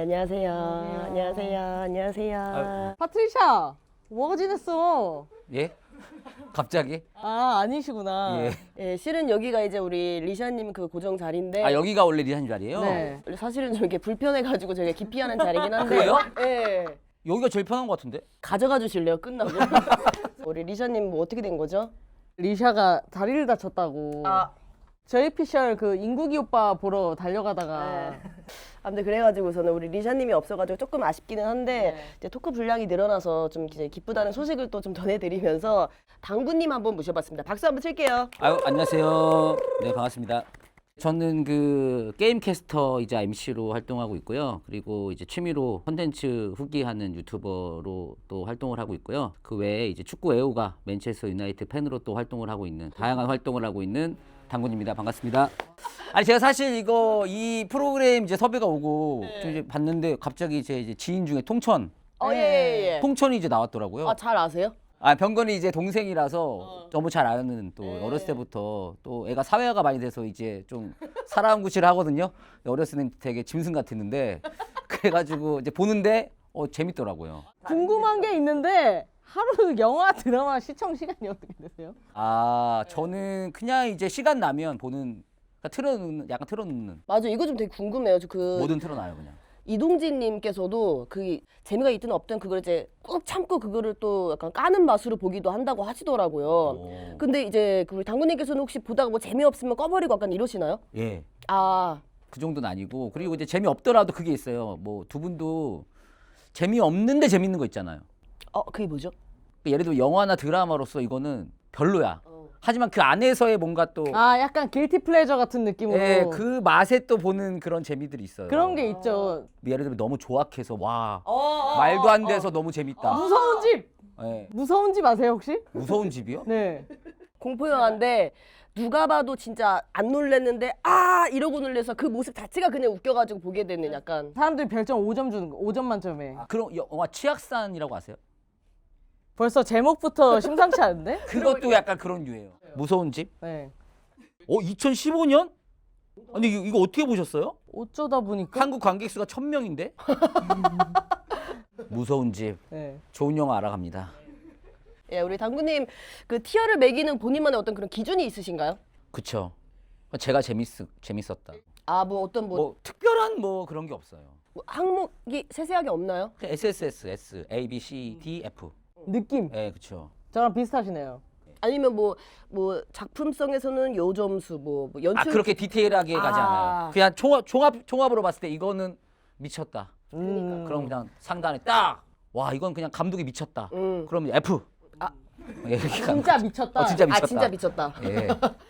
안녕하세요. 안녕하세요. 안녕하세요. 파트리샤, 뭐가 지냈어? 예? 갑자기? 아, 아니시구나. 예. 예, 실은 여기가 이제 우리 리샤님 그 고정 자리인데. 아, 여기가 원래 리사님 자리예요? 네. 사실은 좀 이렇게 불편해가지고 저희가 기피하는 자리긴 한데. 그래요? 예. 여기가 제일 편한 것 같은데? 가져가 주실래요? 끝나고. 우리 리샤님 뭐 어떻게 된 거죠? 리샤가 다리를 다쳤다고. 아. 저희 피셜 그 인국이 오빠 보러 달려가다가. 네. 아무튼 그래가지고서는 우리 리샤님이 없어가지고 조금 아쉽기는 한데 이제 토크 분량이 늘어나서 좀 이제 기쁘다는 소식을 또 좀 전해드리면서 당구님 한번 모셔봤습니다. 박수 한번 칠게요. 아유, 안녕하세요. 네, 반갑습니다. 저는 그 게임 캐스터이자 MC로 활동하고 있고요. 그리고 이제 취미로 콘텐츠 후기하는 유튜버로 또 활동을 하고 있고요. 그 외에 이제 축구 애호가 맨체스터 유나이티드 팬으로 또 활동을 하고 있는, 다양한 활동을 하고 있는 당군입니다. 반갑습니다. 아니, 제가 사실 이 프로그램 이제 섭외가 오고 좀 이제 봤는데 갑자기 제 이제 지인 중에 통천이 이제 나왔더라고요. 아, 잘 아세요? 아, 병건이 이제 동생이라서 너무 잘 아는, 또 어렸을 때부터 또 애가 사회화가 많이 돼서 이제 좀 사랑구실을 하거든요. 어렸을 때는 되게 짐승 같았는데 그래가지고 이제 보는데 재밌더라고요. 궁금한 게 있는데 하루 영화 드라마 시청 시간이 어떻게 되세요? 아, 저는 그냥 이제 시간 나면 보는, 그러니까 약간 틀어놓는. 맞아, 이거 좀 되게 궁금해요. 뭐든 틀어놔요 그냥. 이동진님께서도 그 재미가 있든 없든 그걸 이제 꾹 참고 그거를 또 약간 까는 맛으로 보기도 한다고 하시더라고요. 근데 이제 그 우리 당구님께서는 혹시 보다가 뭐 재미없으면 꺼버리고 약간 이러시나요? 예. 아, 그 정도는 아니고, 그리고 이제 재미없더라도 그게 있어요. 뭐 두 분도 재미없는데 재밌는 거 있잖아요. 그게 뭐죠? 예를 들어 영화나 드라마로서 이거는 별로야. 하지만 그 안에서의 뭔가 또 아, 약간 길티 플레저 같은 느낌으로. 예, 그 맛에 또 보는 그런 재미들이 있어요. 그런 게 있죠. 예를 들면 너무 조악해서 와 말도 안 돼서 너무 재밌다. 무서운 집! 예. 무서운 집 아세요, 혹시? 무서운 집이요? 네. 공포 영화인데 누가 봐도 진짜 안 놀랬는데 이러고 놀래서 그 모습 자체가 그냥 웃겨가지고 보게 되는 약간. 사람들이 별점 5점 주는 거, 5점 만점에. 그럼 영화 치악산이라고 아세요? 벌써 제목부터 심상치 않은데? 그것도 약간 그런 류예요. 무서운 집? 네. 2015년? 아니 이거 어떻게 보셨어요? 어쩌다 보니까. 한국 관객 수가 1000명인데? 무서운 집. 네. 좋은 영화 알아갑니다. 예, 우리 당구님 그 티어를 매기는 본인만의 어떤 그런 기준이 있으신가요? 그쵸. 제가 재밌었다. 아, 뭐 어떤 뭐 특별한 뭐 그런 게 없어요. 뭐 항목이 세세하게 없나요? SSS, S, A, B, C, D, F. 느낌. 네, 그쵸. 저랑 비슷하시네요. 아니면 뭐 작품성에서는 요 점수 뭐 연출 그렇게 디테일하게 가지 않아요. 그냥 종합으로 봤을 때 이거는 미쳤다. 그럼 그냥 상단에 딱, 와 이건 그냥 감독이 미쳤다. 그러면 F. 이렇게 진짜 미쳤다. 진짜 미쳤다. 진짜 미쳤다. 예.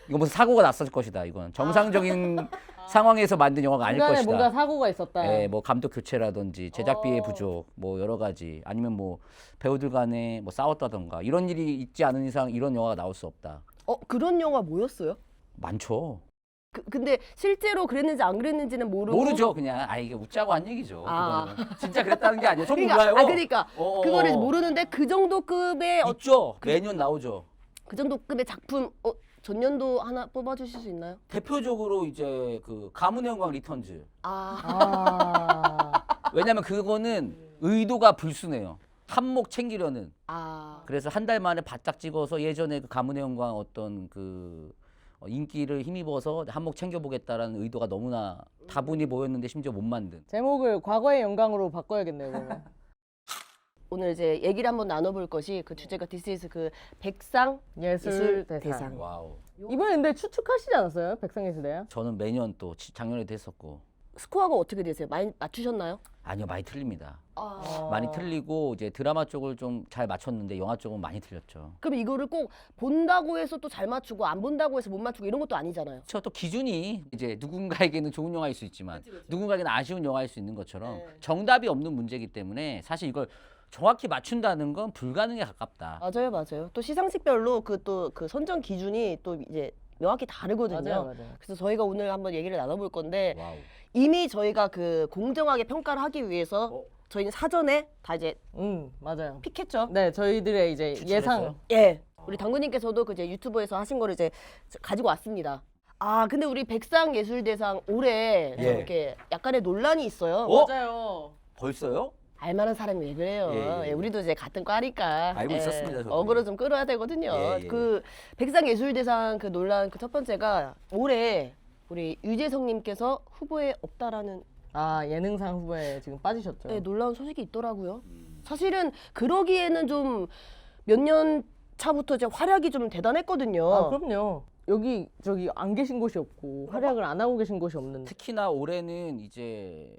이거 무슨 사고가 났을 것이다. 이건 정상적인 상황에서 만든 영화가 아닐 중간에 것이다. 뭔가 사고가 있었다. 예, 뭐 감독 교체라든지 제작비의 부족, 뭐 여러 가지, 아니면 뭐 배우들 간에 뭐 싸웠다던가 이런 일이 있지 않은 이상 이런 영화가 나올 수 없다. 그런 영화 뭐였어요? 많죠. 근데 실제로 그랬는지 안 그랬는지는 모르죠. 그냥 이게 웃자고 한 얘기죠. 아. 그거는. 진짜 그랬다는 게 아니에요. 전 그러니까, 몰라요. 그러니까 그거를 모르는데 그 정도 급의 있죠. 매년 나오죠. 그 정도 급의 작품 전년도 하나 뽑아주실 수 있나요? 대표적으로 이제 그 가문의 영광 리턴즈. 왜냐면 그거는 의도가 불순해요. 한몫 챙기려는. 그래서 한 달 만에 바짝 찍어서 예전에 그 가문의 영광 어떤 그 인기를 힘입어서 한몫 챙겨보겠다라는 의도가 너무나 다분히 보였는데 심지어 못 만든. 제목을 과거의 영광으로 바꿔야겠네요. 그러면. 오늘 이제 얘기를 한번 나눠볼 것이 그 주제가 This is 그 백상예술대상. 와우. 이번에 근데 추측하시지 않았어요? 백상예술대상? 저는 매년 또 작년에도 했었고. 스코어가 어떻게 되세요? 많이 맞추셨나요? 아니요, 많이 틀립니다. 많이 틀리고 이제 드라마 쪽을 좀 잘 맞췄는데 영화 쪽은 많이 틀렸죠. 그럼 이거를 꼭 본다고 해서 또 잘 맞추고 안 본다고 해서 못 맞추고 이런 것도 아니잖아요. 그렇죠. 또 기준이 이제 누군가에게는 좋은 영화일 수 있지만 누군가에게는 아쉬운 영화일 수 있는 것처럼 정답이 없는 문제이기 때문에 사실 이걸 정확히 맞춘다는 건 불가능에 가깝다. 맞아요. 또 시상식별로 그 선정 기준이 또 이제 명확히 다르거든요. 맞아요. 그래서 저희가 오늘 한번 얘기를 나눠볼 건데 와우. 이미 저희가 그 공정하게 평가를 하기 위해서 저희는 사전에 다 이제 맞아요. 픽했죠. 네, 저희들의 이제 예상. 추천했어요? 예. 우리 당구님께서도 그 이제 유튜브에서 하신 거를 이제 가지고 왔습니다. 근데 우리 백상예술대상 올해 좀 예. 이렇게 약간의 논란이 있어요. 맞아요. 벌써요? 알만한 사람이 왜 그래요? 예. 예, 우리도 이제 같은 과니까 알고 있었습니다, 저도. 어그로 좀 끌어야 되거든요. 예. 그 백상예술대상 그 논란 그 첫 번째가 올해 우리 유재석님께서 후보에 없다라는 예능상 후보에 지금 빠지셨죠. 네, 놀라운 소식이 있더라고요. 사실은 그러기에는 좀 몇 년 차부터 이제 활약이 좀 대단했거든요. 그럼요. 여기 저기 안 계신 곳이 없고 활약을 안 하고 계신 곳이 없는데. 특히나 올해는 이제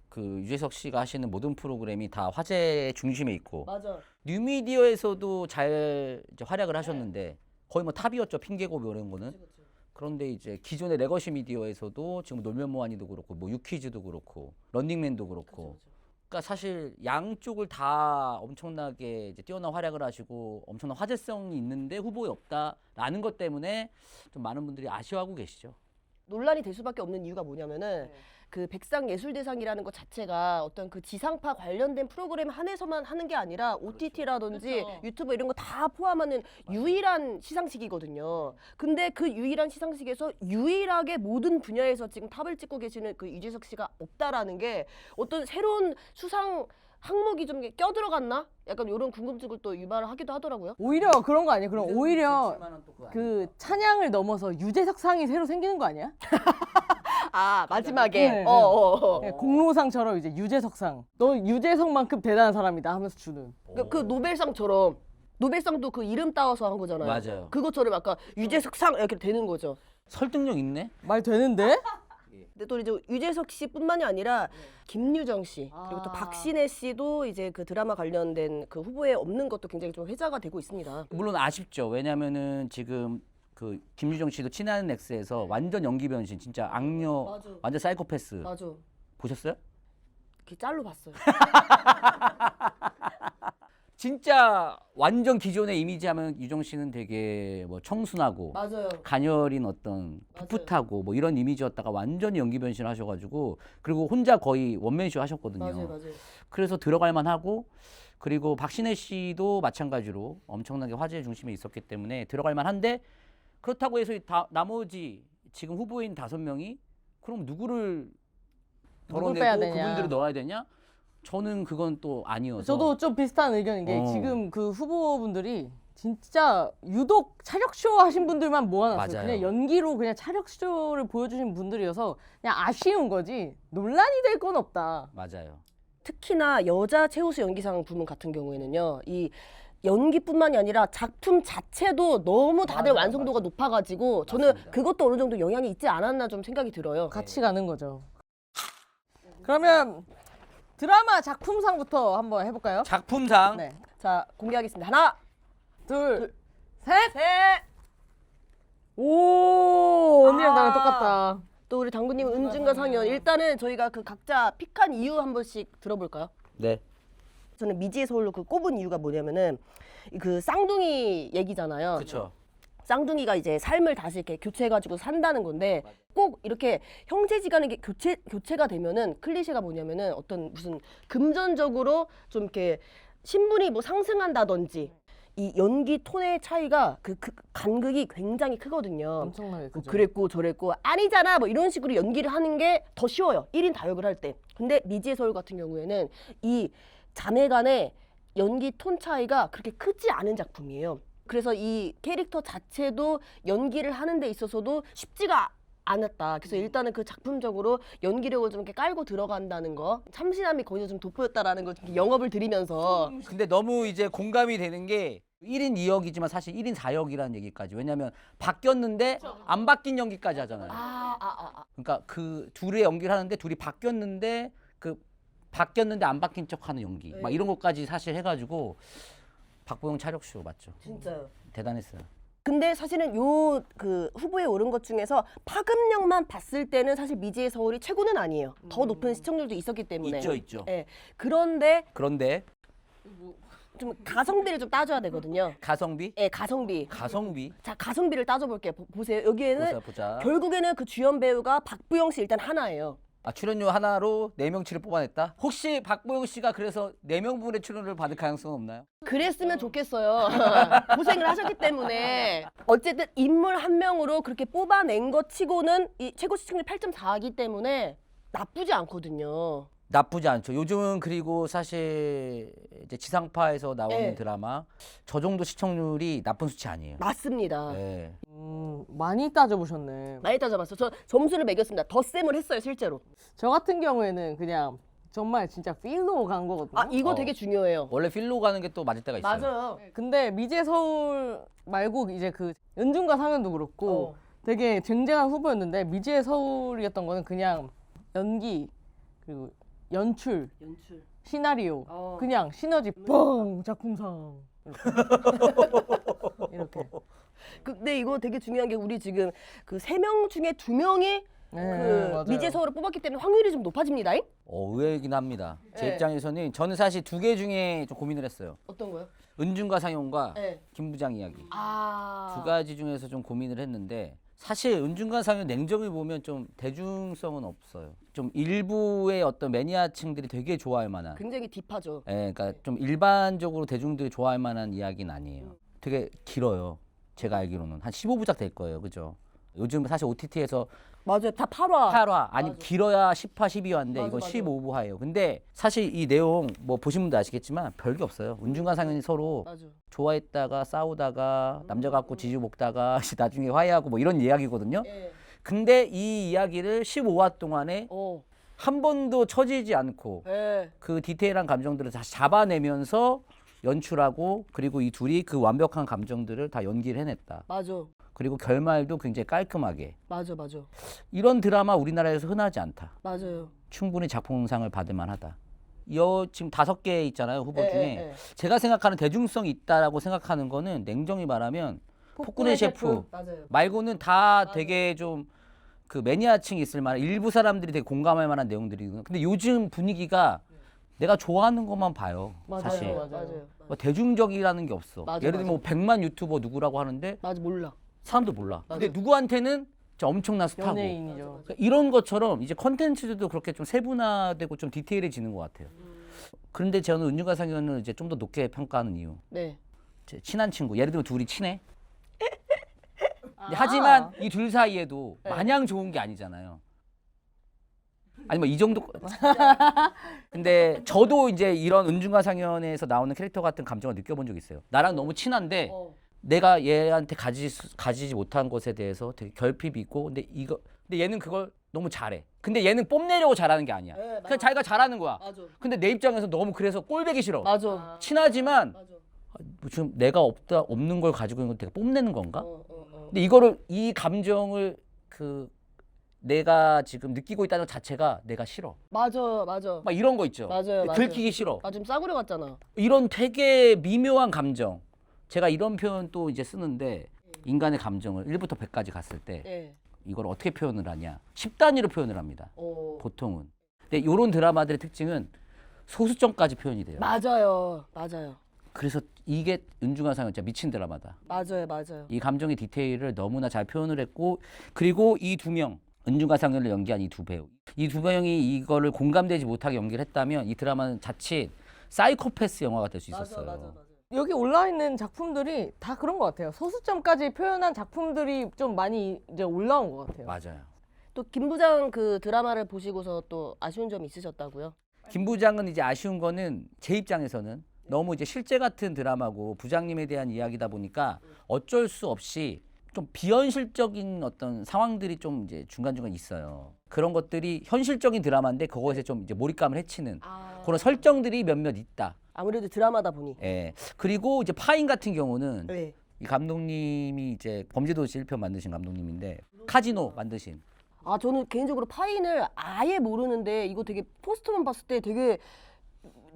그 유재석 씨가 하시는 모든 프로그램이 다 화제 중심에 있고 맞아. 뉴미디어에서도 잘 이제 활약을 하셨는데 거의 뭐 탑이었죠. 핑계고 뭐 이런 거는. 그런데 이제 기존의 레거시 미디어에서도 지금 놀면 뭐하니도 그렇고 뭐 유퀴즈도 그렇고 런닝맨도 그렇고 그러니까 사실 양쪽을 다 엄청나게 이제 뛰어난 활약을 하시고 엄청난 화제성이 있는데 후보에 없다라는 것 때문에 좀 많은 분들이 아쉬워하고 계시죠. 논란이 될 수밖에 없는 이유가 뭐냐면은 그 백상예술대상이라는 것 자체가 어떤 그 지상파 관련된 프로그램 한해서만 하는 게 아니라 OTT라든지 그렇죠. 유튜브 이런 거 다 포함하는 유일한 시상식이거든요. 근데 그 유일한 시상식에서 유일하게 모든 분야에서 지금 탑을 찍고 계시는 그 유재석 씨가 없다라는 게 어떤 새로운 수상 항목이 좀 껴들어갔나? 약간 이런 궁금증을 또 유발을 하기도 하더라고요. 오히려 그런 거 아니에요? 그럼 오히려 그 찬양을 넘어서 유재석 상이 새로 생기는 거 아니야? 마지막에 네, 네, 공로상처럼 이제 유재석상. 너 유재석만큼 대단한 사람이다 하면서 주는. 그 노벨상처럼 노벨상도 그 이름 따와서 한 거잖아요. 맞아요. 그것처럼 아까 유재석상 이렇게 되는 거죠. 설득력 있네. 말 되는데? 근데 또 이제 유재석 씨뿐만이 아니라 김유정 씨 그리고 또 박신혜 씨도 이제 그 드라마 관련된 그 후보에 없는 것도 굉장히 좀 회자가 되고 있습니다. 물론 아쉽죠. 왜냐면은 지금 그 김유정 씨도 친한 엑스에서 완전 연기 변신, 진짜 악녀, 맞아. 완전 사이코패스. 맞아. 보셨어요? 이렇게 짤로 봤어요. 진짜 완전 기존의 이미지 하면 유정 씨는 되게 뭐 청순하고 맞아요. 가녀린 어떤 풋풋하고 뭐 이런 이미지였다가 완전히 연기 변신을 하셔가지고 그리고 혼자 거의 원맨쇼 하셨거든요. 맞아요. 그래서 들어갈 만하고 그리고 박신혜 씨도 마찬가지로 엄청나게 화제의 중심에 있었기 때문에 들어갈 만한데 그렇다고 해서 나머지 지금 후보인 5명이 그럼 누구를 누굴 빼야 덜어내고 되냐. 그분들을 넣어야 되냐? 저는 그건 또 아니어서. 저도 좀 비슷한 의견인 게 어. 지금 그 후보분들이 진짜 유독 차력쇼 하신 분들만 모아놨어요. 맞아요. 그냥 연기로 그냥 차력쇼를 보여주신 분들이어서 그냥 아쉬운 거지 논란이 될 건 없다. 맞아요. 특히나 여자 최우수 연기상 부문 같은 경우에는요. 이 연기뿐만이 아니라 작품 자체도 너무 다들 완성도가 높아가지고 저는 맞습니다. 그것도 어느 정도 영향이 있지 않았나 좀 생각이 들어요. 같이 가는 거죠. 그러면 드라마 작품상부터 한번 해볼까요? 작품상. 네. 자, 공개하겠습니다. 하나, 둘, 셋! 셋. 오, 언니랑 나랑 똑같다. 또 우리 당구님 은준과 상현. 일단은 저희가 그 각자 픽한 이유 한 번씩 들어볼까요? 네. 저는 미지의 서울로 그 꼽은 이유가 뭐냐면은 그 쌍둥이 얘기잖아요. 그렇죠. 쌍둥이가 이제 삶을 다시 이렇게 교체해가지고 산다는 건데 꼭 이렇게 형제지간에 이게 교체가 되면은 클리셰가 뭐냐면은 어떤 무슨 금전적으로 좀 이렇게 신분이 뭐 상승한다든지 이 연기 톤의 차이가 그 간극이 굉장히 크거든요. 엄청나게 뭐 크죠. 그랬고 저랬고 아니잖아 뭐 이런 식으로 연기를 하는 게 더 쉬워요. 1인 다역을 할 때. 근데 미지의 서울 같은 경우에는 이 자매 간의 연기 톤 차이가 그렇게 크지 않은 작품이에요. 그래서 이 캐릭터 자체도 연기를 하는 데 있어서도 쉽지가 않았다. 그래서 일단은 그 작품적으로 연기력을 좀 이렇게 깔고 들어간다는 거, 참신함이 거기서 좀 돋보였다라는 거 좀 영업을 드리면서 근데 너무 이제 공감이 되는 게 1인 2역이지만 사실 1인 4역이라는 얘기까지. 왜냐면 바뀌었는데 안 바뀐 연기까지 하잖아요. 그러니까 그 둘의 연기를 하는데 둘이 바뀌었는데 바뀌었는데 안 바뀐 척하는 연기. 막 이런 것까지 사실 해가지고 박보영 차력쇼 맞죠? 진짜요. 대단했어요. 근데 사실은 요 그 후보에 오른 것 중에서 파급력만 봤을 때는 사실 미지의 서울이 최고는 아니에요. 더 높은 시청률도 있었기 때문에. 있죠. 예. 그런데 그런데 좀 가성비를 좀 따져야 되거든요. 가성비? 예, 가성비. 가성비? 자, 가성비를 따져볼게요. 보세요. 여기에는 보자. 결국에는 그 주연 배우가 박보영 씨 일단 하나예요. 출연료 하나로 4명치를 뽑아냈다? 혹시 박보영 씨가 그래서 4명분의 출연료를 받을 가능성은 없나요? 그랬으면 좋겠어요. 고생을 하셨기 때문에 어쨌든 인물 한 명으로 그렇게 뽑아낸 것 치고는 이 최고 시청률 8.4이기 때문에 나쁘지 않거든요. 나쁘지 않죠. 요즘은 그리고 사실 이제 지상파에서 나오는 네. 드라마 저 정도 시청률이 나쁜 수치 아니에요. 맞습니다. 네. 많이 따져보셨네. 많이 따져봤어. 저 점수를 매겼습니다. 덧셈을 했어요, 실제로. 저 같은 경우에는 그냥 정말 진짜 필로 간 거거든요. 아, 이거 되게 중요해요. 원래 필로 가는 게 또 맞을 때가 있어요. 맞아요. 근데 미제 서울 말고 이제 그 연중과 상연도 그렇고 되게 쟁쟁한 후보였는데 미제 서울이었던 거는 그냥 연기 그리고 연출, 시나리오, 그냥 시너지 뻥 작품상 이렇게. 근데 이거 되게 중요한 게 우리 지금 그 3명 중에 2명이 그 맞아요. 미제 서울을 뽑았기 때문에 확률이 좀 높아집니다. 의외이긴 합니다. 제 네. 입장에서는 저는 사실 2개 중에 좀 고민을 했어요. 어떤 거요? 은준과 상용과 네. 김부장 이야기. 아. 2가지 중에서 좀 고민을 했는데 사실 은준과 상용 냉정히 보면 좀 대중성은 없어요. 좀 일부의 어떤 매니아층들이 되게 좋아할 만한. 굉장히 딥하죠. 그러니까 좀 일반적으로 대중들이 좋아할 만한 이야기는 아니에요. 되게 길어요. 제가 알기로는 한 15부작 될 거예요. 그죠? 요즘 사실 OTT에서 맞아요. 다 8화. 8화 아니 맞아. 길어야 10화, 12화인데 맞아, 이건 맞아. 15부화예요. 근데 사실 이 내용 뭐 보신 분도 아시겠지만 별게 없어요. 은준과 상현이 서로 맞아. 좋아했다가 싸우다가 남자 갖고 지지 먹다가 나중에 화해하고 뭐 이런 이야기거든요. 예. 근데 이 이야기를 15화 동안에 한 번도 처지지 않고 예. 그 디테일한 감정들을 다 잡아내면서 연출하고 그리고 이 둘이 그 완벽한 감정들을 다 연기를 해냈다. 맞아. 그리고 결말도 굉장히 깔끔하게. 맞아. 맞아. 이런 드라마 우리나라에서 흔하지 않다. 맞아요. 충분히 작품상을 받을 만하다. 지금 5개 있잖아요, 후보 예, 중에. 예, 예. 제가 생각하는 대중성이 있다라고 생각하는 거는 냉정히 말하면 폭군의 셰프 맞아요. 말고는 다 되게 좀 그 매니아층이 있을 만한 일부 사람들이 되게 공감할 만한 내용들이거든요. 근데 요즘 분위기가 내가 좋아하는 것만 봐요. 맞아요, 사실. 맞아요. 뭐 대중적이라는 게 없어. 맞아, 예를 들면 뭐 100만 유튜버 누구라고 하는데 맞아. 몰라. 사람도 몰라. 맞아. 근데 누구한테는 진짜 엄청난 스타고. 연예인이죠. 그러니까 이런 것처럼 이제 컨텐츠들도 그렇게 좀 세분화되고 좀 디테일해지는 것 같아요. 그런데 저는 은유가 상현을 이제 좀 더 높게 평가하는 이유. 네. 제 친한 친구. 예를 들면 둘이 친해. 근데 하지만 이 둘 사이에도 마냥 좋은 게 아니잖아요. 아니 뭐 이 정도. 근데 저도 이제 이런 은준과 상현에서 나오는 캐릭터 같은 감정을 느껴본 적이 있어요. 나랑 너무 친한데 내가 얘한테 가지지 못한 것에 대해서 되게 결핍이 있고 근데 얘는 그걸 너무 잘해. 근데 얘는 뽐내려고 잘하는 게 아니야. 네, 그냥 자기가 잘하는 거야. 맞아. 근데 내 입장에서 너무 그래서 꼴배기 싫어. 맞아. 친하지만 맞아. 뭐 지금 내가 없는 걸 가지고 있는 건 되게 뽐내는 건가? 근데 이 감정을 내가 지금 느끼고 있다는 것 자체가 내가 싫어. 맞아. 맞아. 막 이런 거 있죠. 맞아요, 맞아요. 들키기 싫어. 아, 좀 싸구려 같잖아. 이런 되게 미묘한 감정. 제가 이런 표현 또 이제 쓰는데 인간의 감정을 1부터 100까지 갔을 때 예. 이걸 어떻게 표현을 하냐? 10단위로 표현을 합니다. 보통은. 근데 이런 드라마들의 특징은 소수점까지 표현이 돼요. 맞아요. 맞아요. 그래서 이게 은중한 상은 진짜 미친 드라마다. 맞아요. 맞아요. 이 감정의 디테일을 너무나 잘 표현을 했고 그리고 이 2명 은중과 상현을 연기한 이 2배우 이 2명이 이거를 공감되지 못하게 연기를 했다면 이 드라마는 자칫 사이코패스 영화가 될 수 있었어요. 맞아. 여기 올라와 있는 작품들이 다 그런 것 같아요. 소수점까지 표현한 작품들이 좀 많이 이제 올라온 것 같아요. 맞아요. 또 김 부장 그 드라마를 보시고서 또 아쉬운 점 있으셨다고요? 김 부장은 이제 아쉬운 거는 제 입장에서는 너무 이제 실제 같은 드라마고 부장님에 대한 이야기다 보니까 어쩔 수 없이 좀 비현실적인 어떤 상황들이 좀 이제 중간중간 있어요. 그런 것들이 현실적인 드라마인데 그것에 좀 이제 몰입감을 해치는 그런 설정들이 몇몇 있다. 아무래도 드라마다 보니. 예. 그리고 이제 파인 같은 경우는 네. 이 감독님이 이제 범죄도시 1편 만드신 감독님인데 카지노 만드신. 아, 저는 개인적으로 파인을 아예 모르는데 이거 되게 포스터만 봤을 때 되게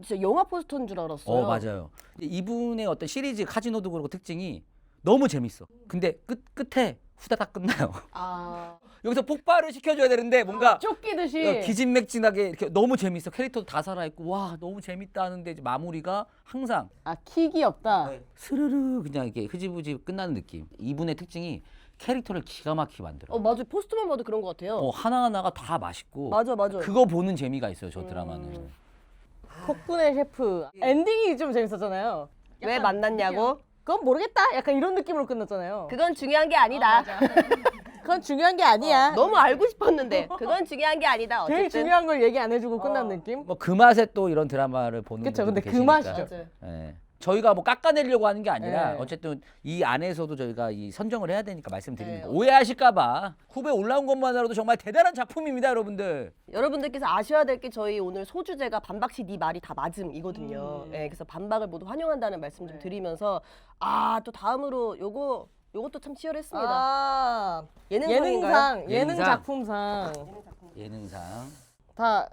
진짜 영화 포스터인 줄 알았어요. 맞아요. 이분의 어떤 시리즈 카지노도 그렇고 특징이 너무 재밌어. 근데 끝에 후다닥 끝나요. 아, 여기서 폭발을 시켜줘야 되는데 뭔가 쫓기듯이. 기진맥진하게 이렇게 너무 재밌어. 캐릭터도 다 살아있고 와 너무 재밌다 하는데 이제 마무리가 항상 킥이 없다. 스르르 그냥 이렇게 흐지부지 끝나는 느낌. 이분의 특징이 캐릭터를 기가 막히게 만들어. 맞아. 포스터만 봐도 그런 것 같아요. 하나하나가 다 맛있고. 맞아. 그거 보는 재미가 있어요, 저 드라마는. 폭군의 셰프 엔딩이 좀 재밌었잖아요. 왜 만났냐고? 그건 모르겠다. 약간 이런 느낌으로 끝났잖아요. 그건 중요한 게 아니다. 그건 중요한 게 아니야. 너무 알고 싶었는데 그건 중요한 게 아니다. 어쨌든. 제일 중요한 걸 얘기 안 해주고 끝난 느낌? 뭐 그 맛에 또 이런 드라마를 보는 그쵸, 분들도 근데 그 계시니까. 맛이죠. 맞아요. 예. 저희가 뭐 깎아내려고 하는 게 아니라 네. 어쨌든 이 안에서도 저희가 이 선정을 해야 되니까 말씀드리는 네. 거. 오해하실까봐 후배 올라온 것만으로도 정말 대단한 작품입니다, 여러분들. 여러분들께서 아셔야 될 게 저희 오늘 소주제가 반박시 네 말이 다 맞음이거든요. 예, 그래서 반박을 모두 환영한다는 말씀 좀 드리면서 또 다음으로 요것도 참 치열했습니다. 예능상 예능 작품상 예능상. 다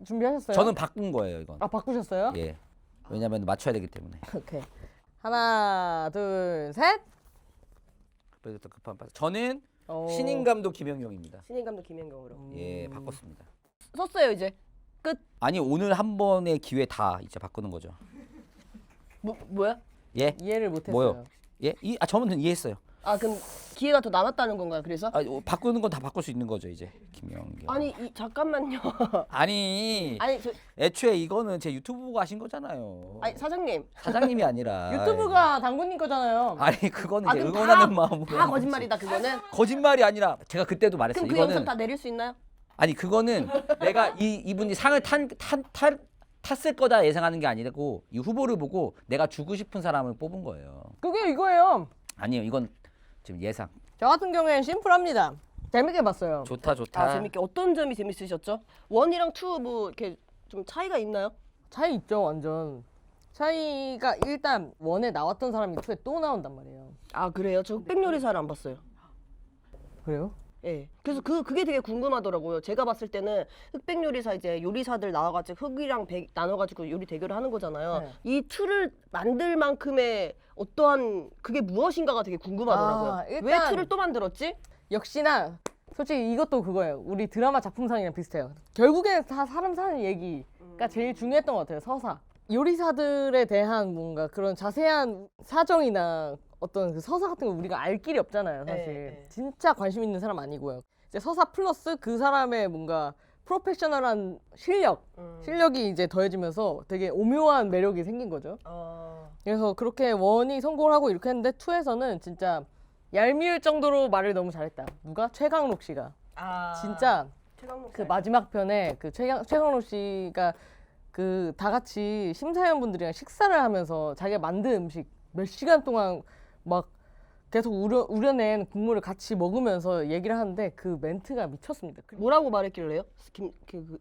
준비하셨어요? 저는 바꾼 거예요, 이건. 바꾸셨어요? 예. 왜냐면 맞춰야 되기 때문에. 오케이. 하나, 둘, 셋. 급해서 급한 빠. 저는 오. 신인 감독 김영경입니다. 신인 감독 김현경으로 예, 바꿨습니다. 썼어요 이제 끝. 아니 오늘 한 번의 기회 다 이제 바꾸는 거죠. 뭐야? 예? 이해를 못했어요. 뭐요? 예? 저는 이해했어요. 그럼 기회가 더 남았다는 건가요? 그래서? 바꾸는 건 다 바꿀 수 있는 거죠 이제 김영경. 아니 잠깐만요. 아니 애초에 이거는 제 유튜브 보고 하신 거잖아요. 사장님. 사장님이 아니라. 유튜브가 당구님 거잖아요. 아니 그거는 이제 그럼 응원하는 마음으로. 다 거짓말이다 그거는. 거짓말이 아니라 제가 그때도 말했어요. 그럼 그 이거는 영상 다 내릴 수 있나요? 아니 그거는 내가 이분이 상을 탔을 거다 예상하는 게 아니고 이 후보를 보고 내가 주고 싶은 사람을 뽑은 거예요. 그게 이거예요. 아니요, 이건 지금 예상. 저 같은 경우에는 심플합니다. 재밌게 봤어요. 좋다. 재밌게 어떤 점이 재밌으셨죠? 1이랑 2 뭐 이렇게 좀 차이가 있나요? 차이 있죠, 완전. 차이가 일단 원에 나왔던 사람이 2에 또 나온단 말이에요. 그래요? 저 흑백요리사를 안 봤어요. 그래요? 예. 그래서 그게 되게 궁금하더라고요. 제가 봤을 때는 흑백요리사 이제 요리사들 나와가지고 흑이랑 백 나눠가지고 요리 대결을 하는 거잖아요. 네. 이 틀을 만들 만큼의 어떠한 그게 무엇인가가 되게 궁금하더라고요. 일단 왜 틀을 또 만들었지? 역시나 솔직히 이것도 그거예요. 우리 드라마 작품상이랑 비슷해요. 결국엔 다 사람 사는 얘기가 제일 중요했던 것 같아요. 서사. 요리사들에 대한 뭔가 그런 자세한 사정이나 어떤 그 서사 같은 거 우리가 알 길이 없잖아요, 사실. 네. 진짜 관심 있는 사람 아니고요. 이제 서사 플러스 그 사람의 뭔가 프로페셔널한 실력이 이제 더해지면서 되게 오묘한 매력이 생긴 거죠. 그래서 그렇게 원이 성공을 하고 이렇게 했는데 2에서는 진짜 얄미울 정도로 말을 너무 잘했다. 누가? 최강록 씨가. 진짜 그 마지막 편에 그 최강록 씨가 그 다 같이 심사위원분들이랑 식사를 하면서 자기가 만든 음식 몇 시간 동안 막 계속 우려낸 국물을 같이 먹으면서 얘기를 하는데 그 멘트가 미쳤습니다. 뭐라고 말했길래요?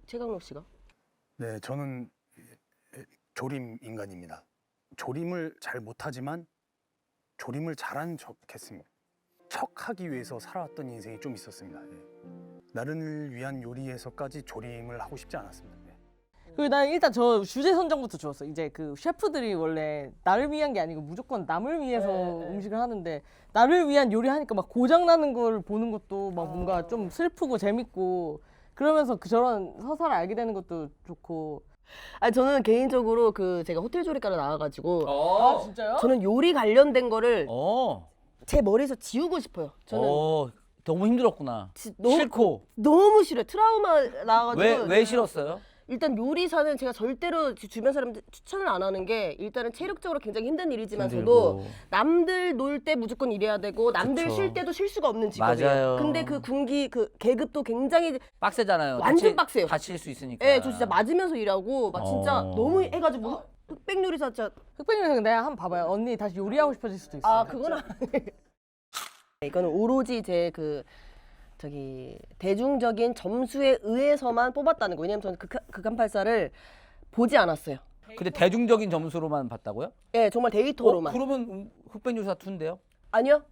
최강록 씨가? 네, 저는 조림 인간입니다. 조림을 잘 못하지만 조림을 잘하는 척했습니다. 척하기 위해서 살아왔던 인생이 좀 있었습니다. 예. 나를 위한 요리에서까지 조림을 하고 싶지 않았습니다. 예. 그리고 난 일단 저 주제 선정부터 좋았어. 이제 그 셰프들이 원래 나를 위한 게 아니고 무조건 남을 위해서 음식을 하는데 나를 위한 요리하니까 막 고장 나는 걸 보는 것도 막 뭔가 좀 슬프고 재밌고 그러면서 저런 서사를 알게 되는 것도 좋고. 저는 개인적으로 제가 호텔 조리과를 나와가지고 진짜요? 저는 요리 관련된 거를 제 머리에서 지우고 싶어요. 저는 너무 힘들었구나. 싫고. 너무 싫어요. 트라우마 나와가지고. 왜 싫었어요? 일단 요리사는 제가 절대로 주변 사람들 추천을 안 하는 게 일단은 체력적으로 굉장히 힘든 일이지만서도 남들 놀 때 무조건 일해야 되고 남들 그쵸. 쉴 때도 쉴 수가 없는 직업이에요. 맞아요. 근데 그 계급도 굉장히 빡세잖아요. 완전 빡세요. 다칠 수 있으니까. 예, 저 진짜 맞으면서 일하고 막 진짜 너무 해가지고 흑백 요리사 진짜 흑백요리사 내가 한번 봐봐요. 언니 다시 요리하고 싶어질 수도 있어요. 그건 이거는 오로지 제 대중적인 점수에 의해서만 뽑았다는 거. 왜냐면 저는 극한팔사를 보지 않았어요. 근데 대중적인 점수로만 봤다고요? 예, 정말 데이터로만. 그러면 흑백요리사 2인데요? 아니요.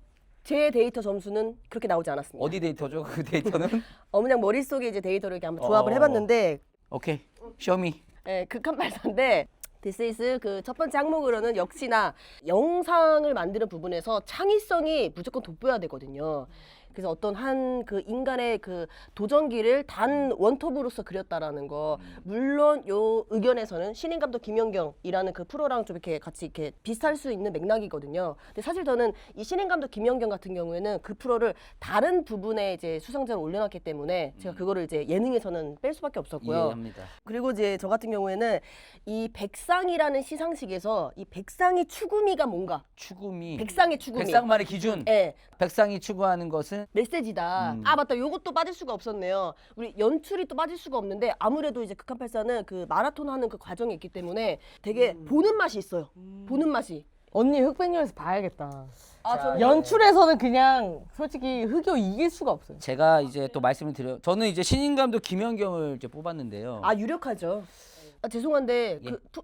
제 데이터 점수는 그렇게 나오지 않았습니다. 어디 데이터죠? 그 데이터는? 그냥 머릿속에 이제 데이터를 이렇게 한번 조합을 해봤는데 오케이. 쇼미. 예, 극한팔사인데 This is 그 첫 번째 항목으로는 역시나 영상을 만드는 부분에서 창의성이 무조건 돋보여야 되거든요. 그래서 어떤 한 그 인간의 그 도전기를 단 원톱으로서 그렸다라는 거. 물론 요 의견에서는 신인 감독 김연경이라는 그 프로랑 좀 이렇게 같이 이렇게 비슷할 수 있는 맥락이거든요. 근데 사실 저는 이 신인 감독 김연경 같은 경우에는 그 프로를 다른 부분에 이제 수상자를 올려놨기 때문에 제가 그거를 이제 예능에서는 뺄 수밖에 없었고요. 이해합니다. 그리고 이제 저 같은 경우에는 이 백상이라는 시상식에서 이 백상의 추구미가 뭔가? 추구미. 백상의 추구미. 백상만의 기준. 예. 백상이 추구하는 것은 메시지다. 아 맞다. 요것도 빠질 수가 없었네요. 우리 연출이 또 빠질 수가 없는데 아무래도 이제 극한팔사는 그 마라톤 하는 그 과정이 있기 때문에 되게 보는 맛이 있어요. 보는 맛이. 언니 흑백요리에서 봐야겠다. 아 저는 연출에서는 그냥 솔직히 흑요 이길 수가 없어요. 제가 이제 또 말씀을 드려. 저는 이제 신인 감독 김연경을 이제 뽑았는데요. 아 유력하죠. 아 죄송한데 예. 그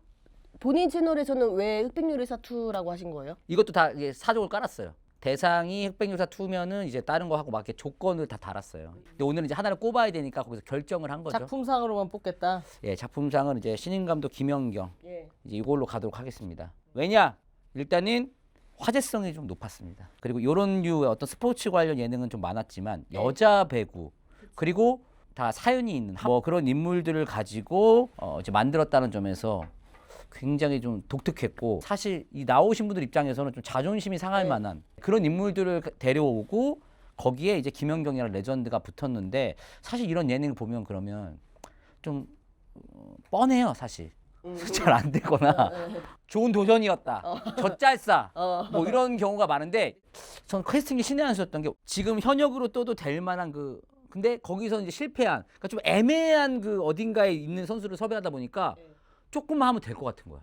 본인 채널에서는 왜 흑백요리사 2라고 하신 거예요? 이것도 다 이게 사족을 깔았어요. 대상이 흑백요리사 2면은 이제 다른 거 하고 막 이렇게 조건을 다 달았어요. 근데 오늘은 이제 하나를 꼽아야 되니까 거기서 결정을 한 거죠. 작품상으로만 뽑겠다. 예, 작품상은 이제 신인 감독 김연경 예. 이제 이걸로 가도록 하겠습니다. 왜냐? 일단은 화제성이 좀 높았습니다. 그리고 이런 류의 어떤 스포츠 관련 예능은 좀 많았지만 여자 배구 그리고 다 사연이 있는 뭐 그런 인물들을 가지고 이제 만들었다는 점에서 굉장히 좀 독특했고 사실 이 나오신 분들 입장에서는 좀 자존심이 상할 만한 그런 인물들을 데려오고 거기에 이제 김연경이라는 레전드가 붙었는데 사실 이런 예능을 보면 그러면 좀 뻔해요 사실. 잘 안 되거나 좋은 도전이었다. 젖잘싸 뭐 이런 경우가 많은데 전 캐스팅이 신의 한 수였던 게 지금 현역으로 떠도 될 만한 그 근데 거기서 이제 실패한 그러니까 좀 애매한 그 어딘가에 있는 선수를 섭외하다 보니까 조금만 하면 될 것 같은 거야.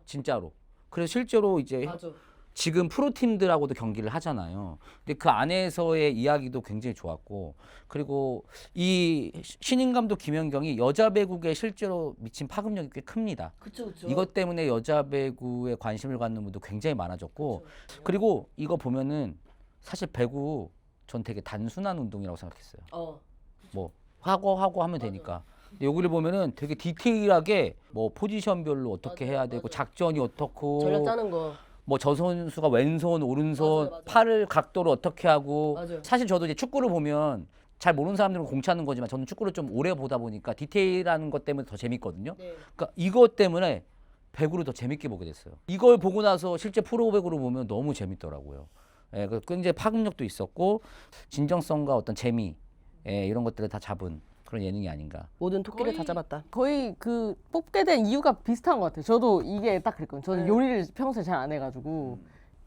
진짜로. 그래서 실제로 이제 맞아. 지금 프로팀들하고도 경기를 하잖아요. 근데 그 안에서의 이야기도 굉장히 좋았고 그리고 이 신인 감독 김연경이 여자 배구에 실제로 미친 파급력이 꽤 큽니다. 그쵸 그쵸. 이것 때문에 여자 배구에 관심을 갖는 분도 굉장히 많아졌고 그리고 이거 보면은 사실 배구 전 되게 단순한 운동이라고 생각했어요. 뭐 하고 하면 되니까. 근데 여기를 보면은 되게 디테일하게 뭐 포지션별로 어떻게 해야 되고 작전이 어떻고 전략 짜는 거. 뭐 저 선수가 왼손 오른손 맞아요. 팔을 각도를 어떻게 하고 맞아요. 사실 저도 이제 축구를 보면 잘 모르는 사람들은 공차는 거지만 저는 축구를 좀 오래 보다 보니까 디테일한 것 때문에 더 재밌거든요. 네. 그러니까 이것 때문에 배구를 더 재밌게 보게 됐어요. 이걸 보고 나서 실제 프로 배구를 보면 너무 재밌더라고요. 예, 굉장히 파급력도 있었고 진정성과 어떤 재미 이런 것들을 다 잡은 그런 예능이 아닌가. 모든 토끼를 다 잡았다. 거의 그 뽑게 된 이유가 비슷한 것 같아요. 저도 이게 딱 그랬거든요. 저는 요리를 평소에 잘 안 해가지고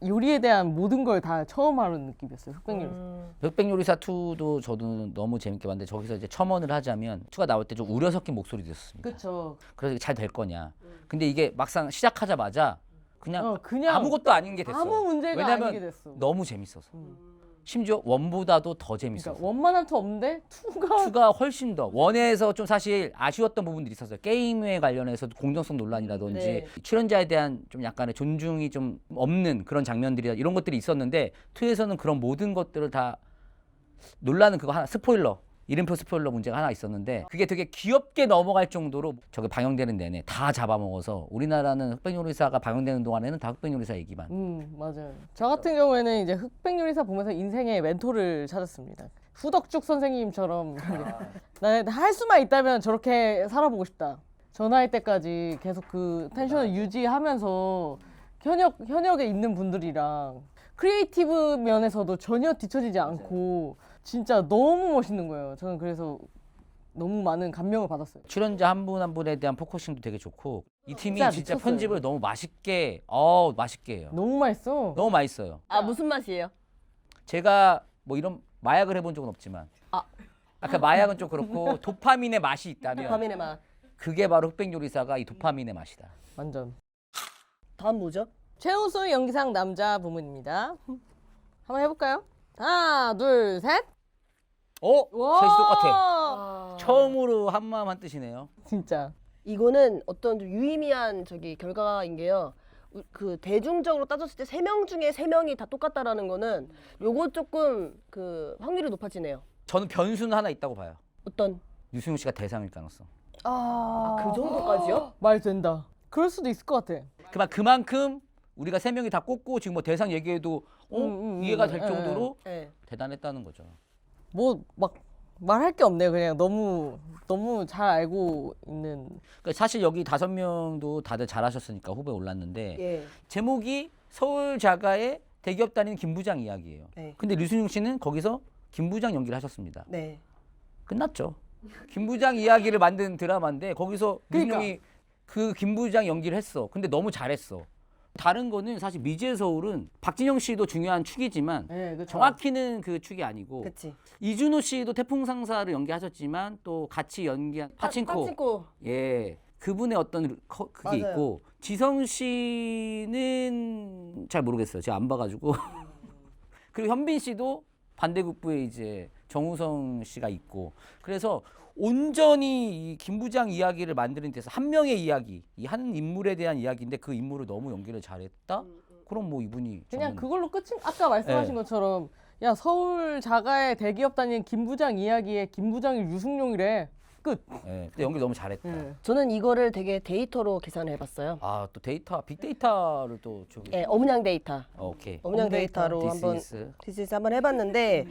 요리에 대한 모든 걸 다 처음 하는 느낌이었어요. 흑백요리사. 흑백요리사 2도 저도 너무 재밌게 봤는데 저기서 이제 첨언을 하자면 2가 나올 때 좀 우려 섞인 목소리 들었습니다. 그렇죠. 그래서 이게 잘 될 거냐. 근데 이게 막상 시작하자마자 그냥 아무것도 아닌 게 됐어. 아무 문제가 왜냐면 아니게 됐어. 너무 재밌어서. 심지어 원보다도 더 재밌었어. 그러니까 원만한 투 없는데 투가 2가 훨씬 더 원에서 좀 사실 아쉬웠던 부분들이 있었어요. 게임에 관련해서 공정성 논란이라든지 네. 출연자에 대한 좀 약간의 존중이 좀 없는 그런 장면들이 이런 것들이 있었는데 2에서는 그런 모든 것들을 다 논란은 그거 하나 스포일러 이름표 스포일러 문제가 하나 있었는데 그게 되게 귀엽게 넘어갈 정도로 저게 방영되는 내내 다 잡아먹어서 우리나라는 흑백요리사가 방영되는 동안에는 다 흑백요리사 얘기만. 맞아요. 저 같은 경우에는 이제 흑백요리사 보면서 인생의 멘토를 찾았습니다. 후덕죽 선생님처럼 나는 할 수만 있다면 저렇게 살아보고 싶다. 전화할 때까지 계속 그 텐션을 유지하면서 현역에 있는 분들이랑 크리에이티브 면에서도 전혀 뒤처지지 않고 진짜 너무 멋있는 거예요. 저는 그래서 너무 많은 감명을 받았어요. 출연자 한 분 한 분에 대한 포커싱도 되게 좋고 이 팀이 진짜 진짜 미쳤어요. 편집을 너무 맛있게 맛있게 해요. 너무 맛있어. 너무 맛있어요. 아 무슨 맛이에요? 제가 뭐 이런 마약을 해본 적은 없지만 아까 마약은 좀 그렇고 도파민의 맛이 있다면 도파민의 맛. 그게 바로 흑백요리사가 이 도파민의 맛이다. 완전. 다음 뭐죠? 최우수 연기상 남자 부문입니다. 한번 해볼까요? 하나, 둘, 셋. 셋이 똑같아. 아. 처음으로 한마음 한뜻이네요. 진짜. 이거는 어떤 좀 유의미한 결과인 게요. 그 대중적으로 따졌을 때 3명 중에 3명이 다 똑같다라는 거는 요거 조금 그 확률이 높아지네요. 저는 변수는 하나 있다고 봐요. 어떤? 유승용 씨가 대상일 가능성. 그 정도까지요? 말 된다. 그럴 수도 있을 것 같아. 그만큼 우리가 3명이 다 꼽고 지금 뭐 대상 얘기해도 이해가 될 정도로 네. 대단했다는 거죠. 뭐 막 말할 게 없네요. 그냥 너무 잘 알고 있는. 그러니까 사실 여기 5명도 다들 잘하셨으니까 후보에 올랐는데 예. 제목이 서울 자가의 대기업 다니는 김 부장 이야기예요. 네. 근데 류승용 씨는 거기서 김 부장 연기를 하셨습니다. 네. 끝났죠. 김 부장 이야기를 만든 드라마인데 거기서 류승용이 그 김 부장 연기를 했어. 근데 너무 잘했어. 다른 거는 사실 미지의 서울은 박진영 씨도 중요한 축이지만 네, 그쵸. 정확히는 그 축이 아니고 그치. 이준호 씨도 태풍 상사를 연기하셨지만 또 같이 연기한 파친코. 예. 그분의 어떤 그게 맞아요. 있고 지성 씨는 잘 모르겠어요. 제가 안 봐가지고. 그리고 현빈 씨도 반대급부에 이제 정우성 씨가 있고 그래서 온전히 이 김 부장 이야기를 만드는 데서 한 명의 이야기, 이 한 인물에 대한 이야기인데 그 인물을 너무 연기를 잘했다? 그럼 뭐 이분이 그냥 저는 그걸로 끝인. 아까 말씀하신 네. 것처럼 야 서울 자가의 대기업 다니는 김 부장 이야기에 김 부장이 유승용이래. 끝. 예, 근데 연기 너무 잘했다. 네. 저는 이거를 되게 데이터로 계산을 해봤어요. 아, 또 데이터, 빅데이터를 또 저기. 예, 어문양 데이터. 오케이. 어문양 데이터. 데이터로 한번 This 디스이스 한번 해봤는데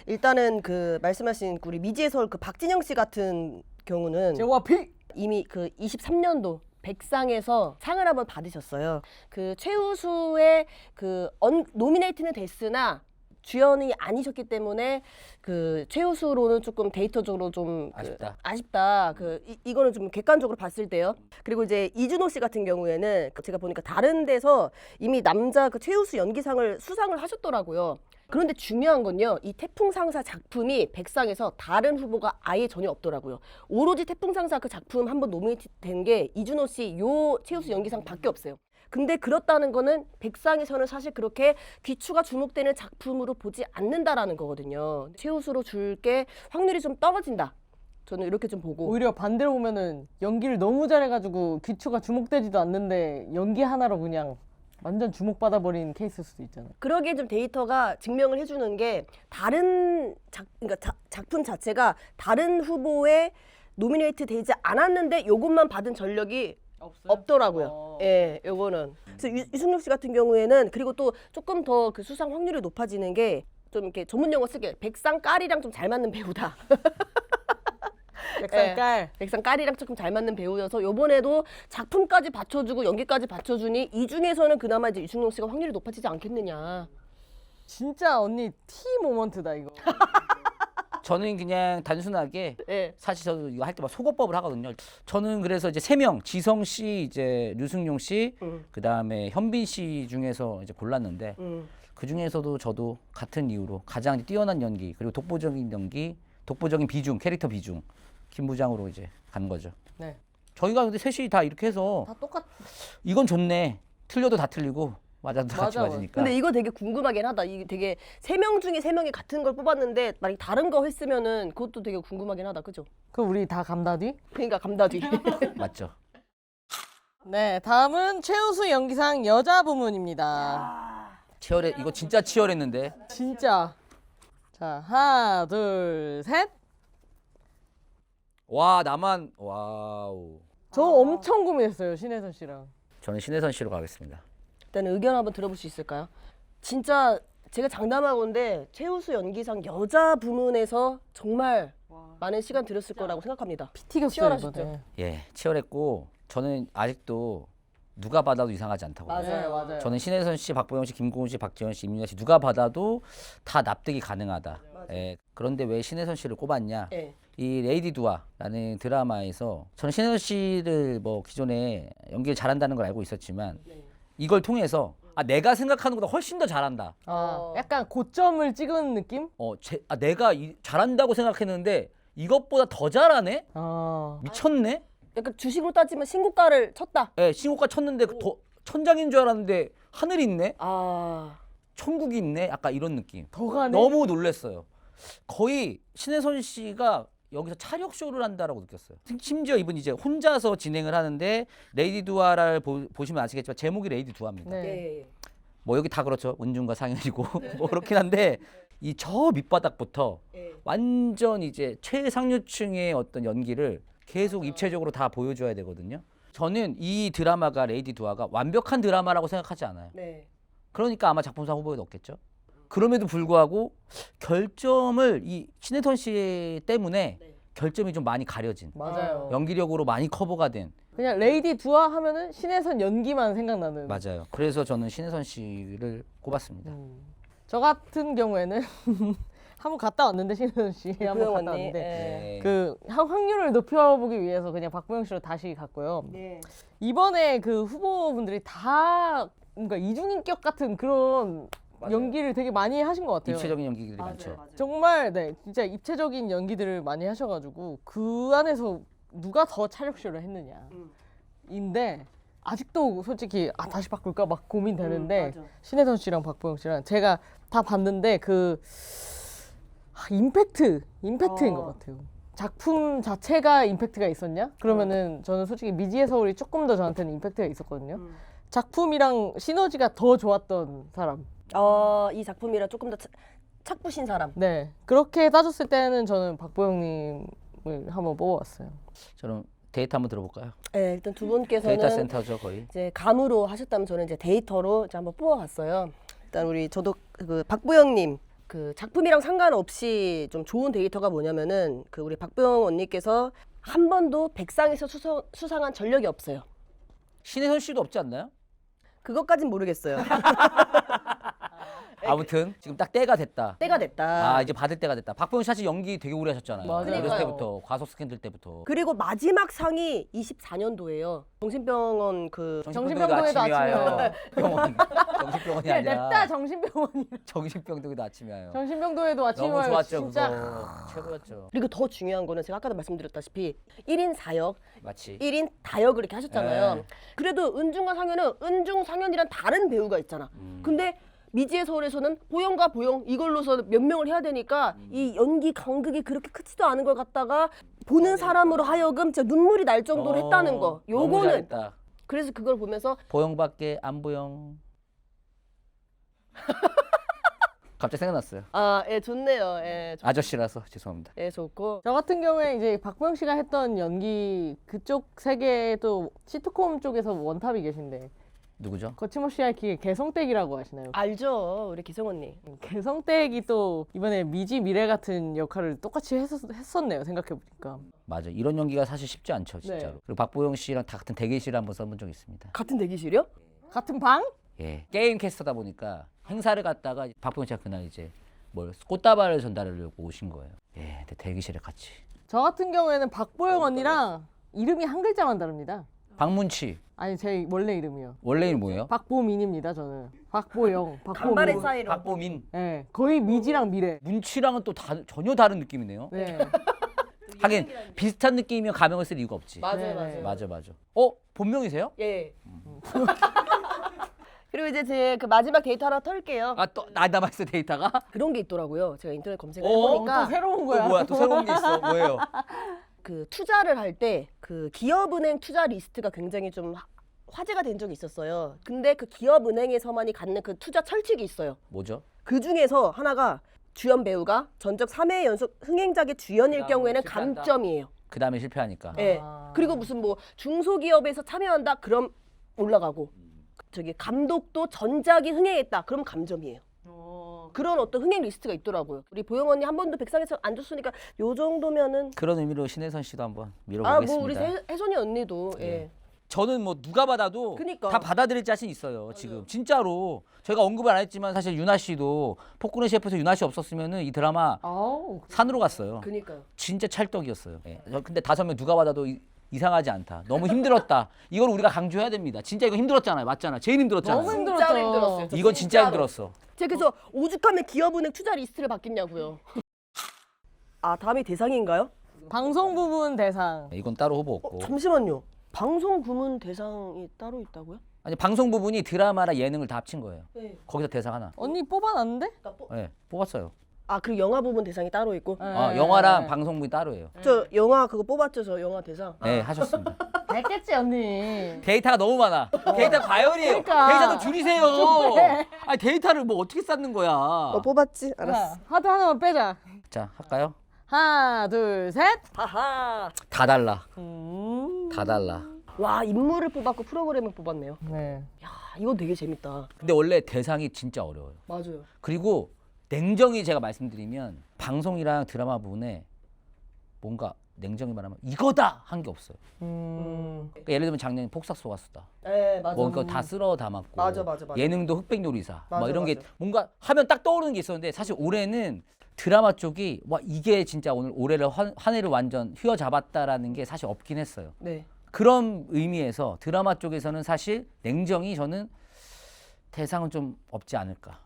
일단은 그 말씀하신 우리 미지의 서울 그 박진영 씨 같은 경우는 JYP. 이미 그 23년도 백상에서 상을 한번 받으셨어요. 그 최우수의 그 노미네이트는 됐으나 주연이 아니셨기 때문에 그 최우수로는 조금 데이터적으로 좀 아쉽다. 아쉽다. 이거는 좀 객관적으로 봤을 때요. 그리고 이제 이준호 씨 같은 경우에는 제가 보니까 다른 데서 이미 남자 그 최우수 연기상을 수상을 하셨더라고요. 그런데 중요한 건요, 이 태풍상사 작품이 백상에서 다른 후보가 아예 전혀 없더라고요. 오로지 태풍상사 그 작품 한번 노미네이트 된 게 이준호 씨 요 최우수 연기상밖에 없어요. 근데 그렇다는 거는 백상에서는 사실 그렇게 귀추가 주목되는 작품으로 보지 않는다라는 거거든요. 최우수로 줄 게 확률이 좀 떨어진다. 저는 이렇게 좀 보고. 오히려 반대로 보면은 연기를 너무 잘해가지고 귀추가 주목되지도 않는데 연기 하나로 그냥 완전 주목받아 버린 케이스일 수도 있잖아요. 그러기에 좀 데이터가 증명을 해주는 게 다른 그러니까 작품 자체가 다른 후보에 노미네이트 되지 않았는데 요것만 받은 전력이 없더라고요. 예, 요거는. 그래서 유승용 씨 같은 경우에는 그리고 또 조금 더 그 수상 확률이 높아지는 게 좀 이렇게 전문 용어 쓰게 백상 깔이랑 좀 잘 맞는 배우다. 백상깔. 백상 깔이랑 조금 잘 맞는 배우여서 요번에도 작품까지 받쳐주고 연기까지 받쳐주니 이 중에서는 그나마 이제 유승용 씨가 확률이 높아지지 않겠느냐. 진짜 언니 티 모먼트다 이거. 저는 그냥 단순하게 예. 사실 저도 이거 할 때 막 속어법을 하거든요. 저는 그래서 이제 3명, 지성 씨, 이제 류승용 씨, 그다음에 현빈 씨 중에서 이제 골랐는데 그 중에서도 저도 같은 이유로 가장 뛰어난 연기, 그리고 독보적인 연기, 독보적인 비중, 캐릭터 비중 김 부장으로 이제 간 거죠. 네. 저희가 근데 셋이 다 이렇게 해서 다 똑같. 이건 좋네. 틀려도 다 틀리고 맞아도 같이 맞아. 맞으니까. 근데 이거 되게 궁금하긴 하다. 이게 되게 3명 중에 3명이 같은 걸 뽑았는데 만약 다른 거 했으면은 그것도 되게 궁금하긴 하다. 그죠? 그럼 우리 다 감다디? 그러니까 감다디. 맞죠. 네, 다음은 최우수 연기상 여자 부문입니다. 치열해. 이거 진짜 치열했는데. 진짜. 자, 하나, 둘, 셋. 와, 나만 와우. 저 엄청 고민했어요, 신혜선 씨랑. 저는 신혜선 씨로 가겠습니다. 일단 의견 한번 들어볼 수 있을까요? 진짜 제가 장담하건데 최우수 연기상 여자 부문에서 정말 많은 시간 들였을 거라고 생각합니다. 튀겼어요, 치열하시죠? 이번에. 예, 치열했고 저는 아직도 누가 받아도 이상하지 않다고 봐요. 네, 맞아요. 저는 신혜선 씨, 박보영 씨, 김고은 씨, 박지원 씨, 임윤아 씨 누가 받아도 다 납득이 가능하다. 예, 그런데 왜 신혜선 씨를 꼽았냐? 예. 이 레이디 두아라는 드라마에서 저는 신혜선 씨를 뭐 기존에 연기를 잘한다는 걸 알고 있었지만 이걸 통해서 아 내가 생각하는 것보다 훨씬 더 잘한다. 약간 고점을 찍은 느낌? 내가 잘한다고 생각했는데 이것보다 더 잘하네? 미쳤네? 약간 주식으로 따지면 신고가를 쳤다. 예, 신고가 쳤는데 더 천장인 줄 알았는데 하늘이 있네? 아. 천국이 있네? 약간 이런 느낌. 더 가네. 너무 놀랐어요. 거의 신혜선 씨가 여기서 차력 쇼를 한다라고 느꼈어요. 심지어 이분 이제 혼자서 진행을 하는데 레이디 두아를 보시면 아시겠지만 제목이 레이디 두아입니다. 네. 예. 뭐 여기 다 그렇죠. 은준과 상현이고 뭐 그렇긴 한데 이 저 밑바닥부터 완전 이제 최상류층의 어떤 연기를 계속 입체적으로 다 보여줘야 되거든요. 저는 이 드라마가 레이디 두아가 완벽한 드라마라고 생각하지 않아요. 네. 그러니까 아마 작품상 후보에 넣었겠죠. 그럼에도 불구하고 결점을 이 신혜선 씨 때문에 결점이 좀 많이 가려진. 맞아요. 연기력으로 많이 커버가 된. 그냥 레이디 두아 하면은 신혜선 연기만 생각나는. 맞아요. 그래서 저는 신혜선 씨를 꼽았습니다. 저 같은 경우에는 한번 갔다 왔는데 신혜선 씨 한번 갔다 왔는데 네. 그 확률을 높여보기 위해서 그냥 박보영 씨로 다시 갔고요. 네. 이번에 그 후보분들이 다 뭔가 이중인격 같은 그런 연기를 되게 많이 하신 것 같아요. 입체적인 연기들이 많죠. 정말 네 진짜 입체적인 연기들을 많이 하셔가지고 그 안에서 누가 더 차력쇼를 했느냐인데 아직도 솔직히 다시 바꿀까 막 고민되는데 신혜선 씨랑 박보영 씨랑 제가 다 봤는데 그 임팩트인 것 같아요. 작품 자체가 임팩트가 있었냐? 그러면은 저는 솔직히 미지의 서울이 조금 더 저한테는 임팩트가 있었거든요. 작품이랑 시너지가 더 좋았던 사람. 이 작품이랑 조금 더 착부신 사람. 네 그렇게 따졌을 때는 저는 박보영님을 한번 뽑아봤어요. 저는 데이터 한번 들어볼까요? 네, 일단 두 분께서는 데이터 센터죠 거의. 이제 감으로 하셨다면 저는 이제 데이터로 이제 한번 뽑아봤어요. 일단 저도 그 박보영님 그 작품이랑 상관없이 좀 좋은 데이터가 뭐냐면은 그 우리 박보영 언니께서 한 번도 백상에서 수상한 전력이 없어요. 신혜선 씨도 없지 않나요? 그것까진 모르겠어요. 아무튼 지금 딱 때가 됐다. 때가 됐다. 이제 받을 때가 됐다. 박보영 씨 사실 연기 되게 오래 하셨잖아요. 맞아요. 어렸을 그러니까요. 때부터 과속 스캔들 때부터. 그리고 마지막 상이 24년도예요. 정신병원 그 정신병동에도 아침에 와요. 병원. 정신병원이 아니라. 냅다 정신병원이. 정신병동에도 아침에 와요. 정신병동에도 아침에 너무 와요. 좋았죠 진짜. 그거. 최고였죠. 그리고 더 중요한 거는 제가 아까도 말씀드렸다시피 1인 4역, 마치 1인 다역을 이렇게 하셨잖아요. 네. 그래도 은중과 상현은 은중, 상현이란 다른 배우가 있잖아. 근데 미지의 서울에서는 보영과 보영 이걸로서 몇 명을 해야 되니까 이 연기 간극이 그렇게 크지도 않은 걸 갖다가 보는 사람으로 하여금 진짜 눈물이 날 정도로 했다는 거. 너무 요거는 잘했다. 그래서 그걸 보면서 보영밖에 안 보영. 갑자기 생각났어요. 예, 좋네요. 예, 아저씨라서 죄송합니다. 예, 좋고. 저 같은 경우에 이제 박보영 씨가 했던 연기 그쪽 세계도 시트콤 쪽에서 원탑이 계신데 누구죠? 거침없이 할기의 개성댁이라고 하시나요? 알죠, 우리 기성 언니. 개성댁이 또 이번에 미지 미래 같은 역할을 똑같이 했었네요. 생각해보니까. 맞아. 이런 연기가 사실 쉽지 않죠, 진짜로. 네. 그리고 박보영 씨랑 다 같은 대기실을 한번 써본 적 있습니다. 같은 대기실이요? 같은 방? 예. 게임 캐스터다 보니까 행사를 갔다가 박보영 씨가 그날 이제 꽃다발을 전달하려고 오신 거예요. 예, 근데 대기실에 같이. 저 같은 경우에는 박보영 언니랑 이름이 한 글자만 다릅니다. 박문치. 아니 제 원래 이름이요. 원래 이름 뭐예요? 박보민입니다. 저는 박보영, 간발의 박보민. 사이로. 박보민. 네, 거의 미지랑 미래. 문치랑은 또 전혀 다른 느낌이네요. 네. 하긴 비슷한 느낌이면 가명을 쓸 이유가 없지. 맞아요. 맞아. 본명이세요? 예. 그리고 이제 제 그 마지막 데이터 하나 털게요. 또 남아있어 데이터가? 그런 게 있더라고요. 제가 인터넷 검색을 또 해보니까 새로운 거야. 또 뭐야? 또 새로운 게 있어. 뭐예요? 그 투자를 할 때 그 기업은행 투자 리스트가 굉장히 좀 화제가 된 적이 있었어요. 근데 그 기업은행에서만이 갖는 그 투자 철칙이 있어요. 뭐죠? 그 중에서 하나가 주연 배우가 전적 3회 연속 흥행작의 주연일 그다음에 경우에는 실패한다. 감점이에요. 그 다음에 실패하니까. 예. 아. 그리고 무슨 뭐 중소기업에서 참여한다 그럼 올라가고 저기 감독도 전작이 흥행했다 그럼 감점이에요. 그런 어떤 흥행 리스트가 있더라고요. 우리 보영 언니 한 번도 백상에서 안 줬으니까 요 정도면은 그런 의미로 신혜선 씨도 한번 밀어보겠습니다. 뭐 우리 혜선이 언니도 예. 저는 뭐 누가 받아도 그니까. 다 받아들일 자신 있어요. 지금 진짜로 저희가 언급을 안 했지만 사실 유나 씨도 폭군의 셰프에서 유나 씨 없었으면은 이 드라마 아우. 산으로 갔어요. 그니까요. 진짜 찰떡이었어요. 예. 근데 5명 누가 받아도 이상하지 않다. 너무 힘들었다. 이걸 우리가 강조해야 됩니다. 진짜 이거 힘들었잖아요. 맞잖아. 제일 힘들었잖아요. 너무 진짜로 힘들었죠. 힘들었어요. 이건 진짜 힘들었어. 제가 그래서 오죽하면 기업은행 투자 리스트를 받겠냐고요. 다음이 대상인가요? 방송부문 대상. 이건 따로 후보 없고. 잠시만요. 방송부문 대상이 따로 있다고요? 아니 방송 부분이 드라마랑 예능을 다 합친 거예요. 네. 거기서 대상 하나. 언니 뽑아놨는데? 네, 뽑았어요. 그리고 영화 부문 대상이 따로 있고. 네. 영화랑 방송 부분이 따로예요. 저 영화 그거 뽑았죠, 저 영화 대상. 네, 하셨습니다. 됐겠지 언니. 데이터가 너무 많아. 데이터 과열이에요. 그러니까. 데이터 좀 줄이세요. 아니 데이터를 뭐 어떻게 쌓는 거야? 뽑았지? 알았어. 자, 하트 하나만 빼자. 자, 할까요? 하나, 둘, 셋. 하하. 다 달라. 다 달라. 와, 인물을 뽑았고 프로그램을 뽑았네요. 네. 야, 이건 되게 재밌다. 근데 원래 대상이 진짜 어려워요. 맞아요. 그리고 냉정히 제가 말씀드리면 방송이랑 드라마 부분에 뭔가 냉정히 말하면 이거다 한 게 없어요. 그러니까 예를 들면 작년에 폭삭 속았수다. 네, 맞아. 뭐 그거 다 쓸어 담았고 맞아. 예능도 흑백요리사 맞아, 뭐 이런 게 맞아. 뭔가 하면 딱 떠오르는 게 있었는데 사실 올해는 드라마 쪽이 와 이게 진짜 오늘 올해를 한 해를 완전 휘어잡았다라는 게 사실 없긴 했어요. 네. 그런 의미에서 드라마 쪽에서는 사실 냉정히 저는 대상은 좀 없지 않을까.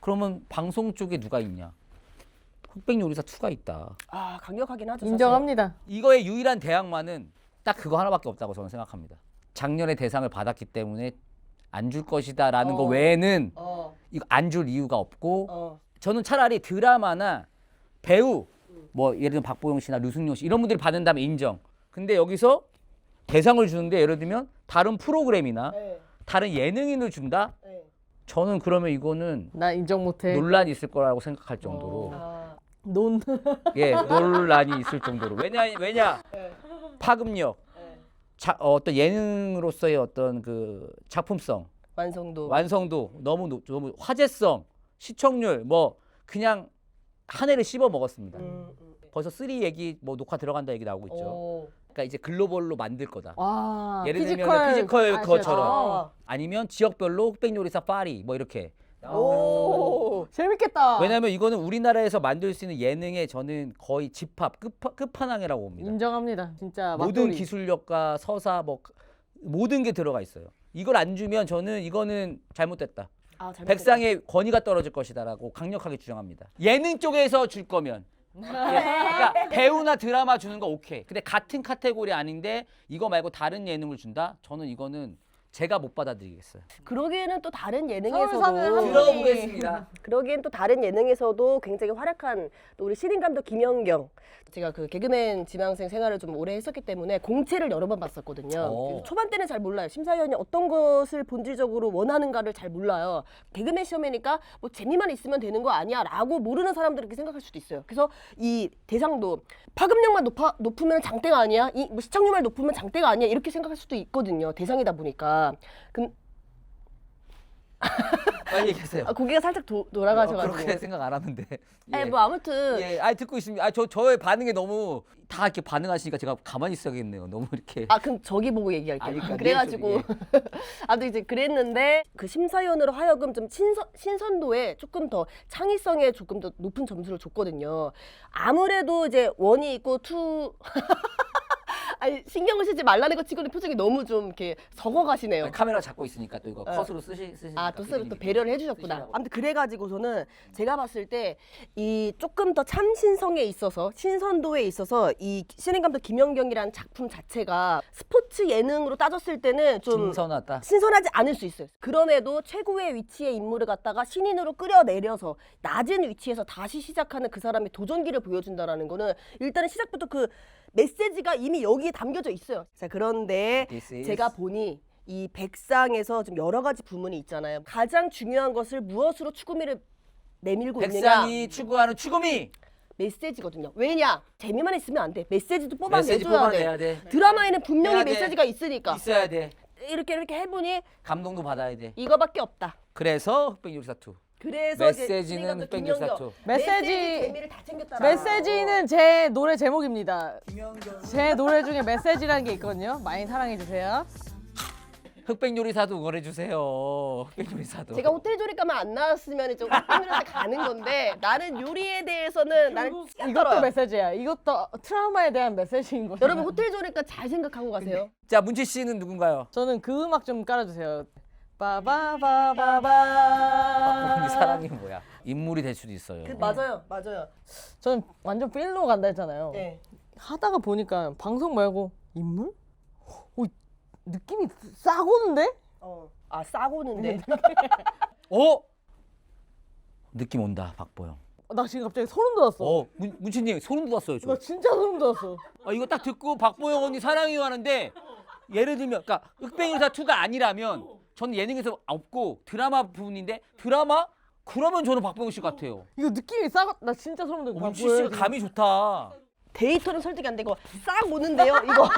그러면 방송 쪽에 누가 있냐? 흑백요리사 2가 있다. 아, 강력하긴 하죠. 사실. 인정합니다. 이거의 유일한 대항마는 딱 그거 하나밖에 없다고 저는 생각합니다. 작년에 대상을 받았기 때문에 안 줄 것이다라는 거 외에는 이거 안 줄 이유가 없고 저는 차라리 드라마나 배우 뭐 예를 들면 박보영 씨나 류승룡 씨 이런 분들이 받는다면 인정. 근데 여기서 대상을 주는데 예를 들면 다른 프로그램이나 네. 다른 예능인을 준다? 네. 저는 그러면 이거는 나 인정 못해. 논란이 있을 거라고 생각할 정도로 논. 예 논란이 있을 정도로 왜냐 네. 파급력 어떤 예능으로서의 어떤 그 작품성 완성도 너무 화제성 시청률 뭐 그냥 한 해를 씹어 먹었습니다. 벌써 3 얘기 뭐 녹화 들어간다 얘기 나오고 있죠. 그러니까 이제 글로벌로 만들 거다. 와, 예를 들면 피지컬 그것처럼 아. 아니면 지역별로 흑백요리사 파리 뭐 이렇게. 오, 재밌겠다. 왜냐하면 이거는 우리나라에서 만들 수 있는 예능의 저는 거의 집합 끝판왕이라고 봅니다. 인정합니다. 진짜 모든 맛돌이. 기술력과 서사 뭐 모든 게 들어가 있어요. 이걸 안 주면 저는 이거는 잘못됐다. 백상의 권위가 떨어질 것이다라고 강력하게 주장합니다. 예능 쪽에서 줄 거면 그러니까 배우나 드라마 주는 거 오케이. 근데 같은 카테고리 아닌데 이거 말고 다른 예능을 준다? 저는 이거는 제가 못 받아들이겠어요. 그러기에는 또 다른 서울 사는 예능에서도 한 들어보겠습니다. 그러기엔 또 다른 예능에서도 굉장히 활약한 또 우리 신인감독 김연경. 제가 그 개그맨 지망생 생활을 좀 오래 했었기 때문에 공채를 여러 번 봤었거든요. 그래서 초반 때는 잘 몰라요. 심사위원이 어떤 것을 본질적으로 원하는가를 잘 몰라요. 개그맨 시험이니까 뭐 재미만 있으면 되는 거 아니야 라고 모르는 사람들이 그렇게 생각할 수도 있어요. 그래서 이 대상도 파급력만 높으면 장대가 아니야? 뭐 시청률만 높으면 장대가 아니야? 이렇게 생각할 수도 있거든요. 대상이다 보니까. 빨리 얘기하세요. 고개가 살짝 돌아가셔가지고. 그렇게 생각 안 하는데. 아니 뭐 아무튼 예, 듣고 있습니다. 저의 반응에 너무 다 이렇게 반응하시니까 제가 가만히 있어야겠네요. 너무 이렇게. 그럼 저기 보고 얘기할게요. 그러니까 그래가지고 아무튼 이제 그랬는데 그 심사위원으로 하여금 좀 신선도에 조금 더 창의성에 조금 더 높은 점수를 줬거든요. 아무래도 이제 원이 있고 투 아니 신경을 쓰지 말라는 것 치고는 표정이 너무 좀 이렇게 적어가시네요. 카메라 잡고 있으니까 또 이거 컷으로 쓰시니까. 또 서로 또 배려를 해주셨구나. 아무튼 그래가지고서는 제가 봤을 때 이 조금 더 참신성에 있어서 신선도에 있어서 이 신인감독 김연경이라는 작품 자체가 스포츠 예능으로 따졌을 때는 좀 신선하지 않을 수 있어요. 그럼에도 최고의 위치의 인물을 갖다가 신인으로 끌어내려서 낮은 위치에서 다시 시작하는 그 사람의 도전기를 보여준다라는 거는 일단은 시작부터 그 메시지가 이미 여기에 담겨져 있어요. 자, 그런데 제가 보니 이 백상에서 좀 여러 가지 부문이 있잖아요. 가장 중요한 것을 무엇으로 추구미를 내밀고 있느냐. 백상이 추구하는 추구미. 메시지거든요. 왜냐? 재미만 있으면 안 돼. 메시지도 메시지 뽑아내줘야 돼. 드라마에는 분명히 메시지가 있으니까. 있어야 돼. 이렇게 해보니 감동도 받아야 돼. 이거밖에 없다. 그래서 흑백요리사 2. 그래서 메시지는 흑백요리사 2. 메시지 재미를 다 챙겼다. 메시지는 제 노래 제목입니다. 제 노래 중에 메시지라는 게 있거든요. 많이 사랑해 주세요. 흑백요리사도 응원해주세요. 흑백요리사도. 제가 호텔 조립가만 안 나왔으면 좀 흑백요리사 가는 건데 나는 요리에 대해서는 나는 이것도 메시지야. 이것도 트라우마에 대한 메시지인 거예요. 여러분 호텔 조립가 잘 생각하고 가세요. 자, 문치 씨는 누군가요? 저는 그 음악 좀 깔아주세요. 빠바바바바. 이 사람이 뭐야? 인물이 될 수도 있어요. 맞아요. 저는 완전 필로 간다 했잖아요. 네. 하다가 보니까 방송 말고 인물? 느낌이 싹 오는데? 싹 오는데. 느낌 온다, 박보영. 나 지금 갑자기 소름 돋았어. 문치님 소름 돋았어요, 저. 나 진짜 소름 돋았어. 이거 딱 듣고 박보영 언니 사랑해요 하는데 예를 들면 그러니까 흑백요리사 2가 아니라면 저는 예능에서 없고 드라마 부분인데 드라마? 그러면 저는 박보영 씨 같아요. 이거 느낌이 나 진짜 소름 돋고. 문치 씨가 감이 좋다. 데이터는 설득이 안 되고 싹 오는데요. 이거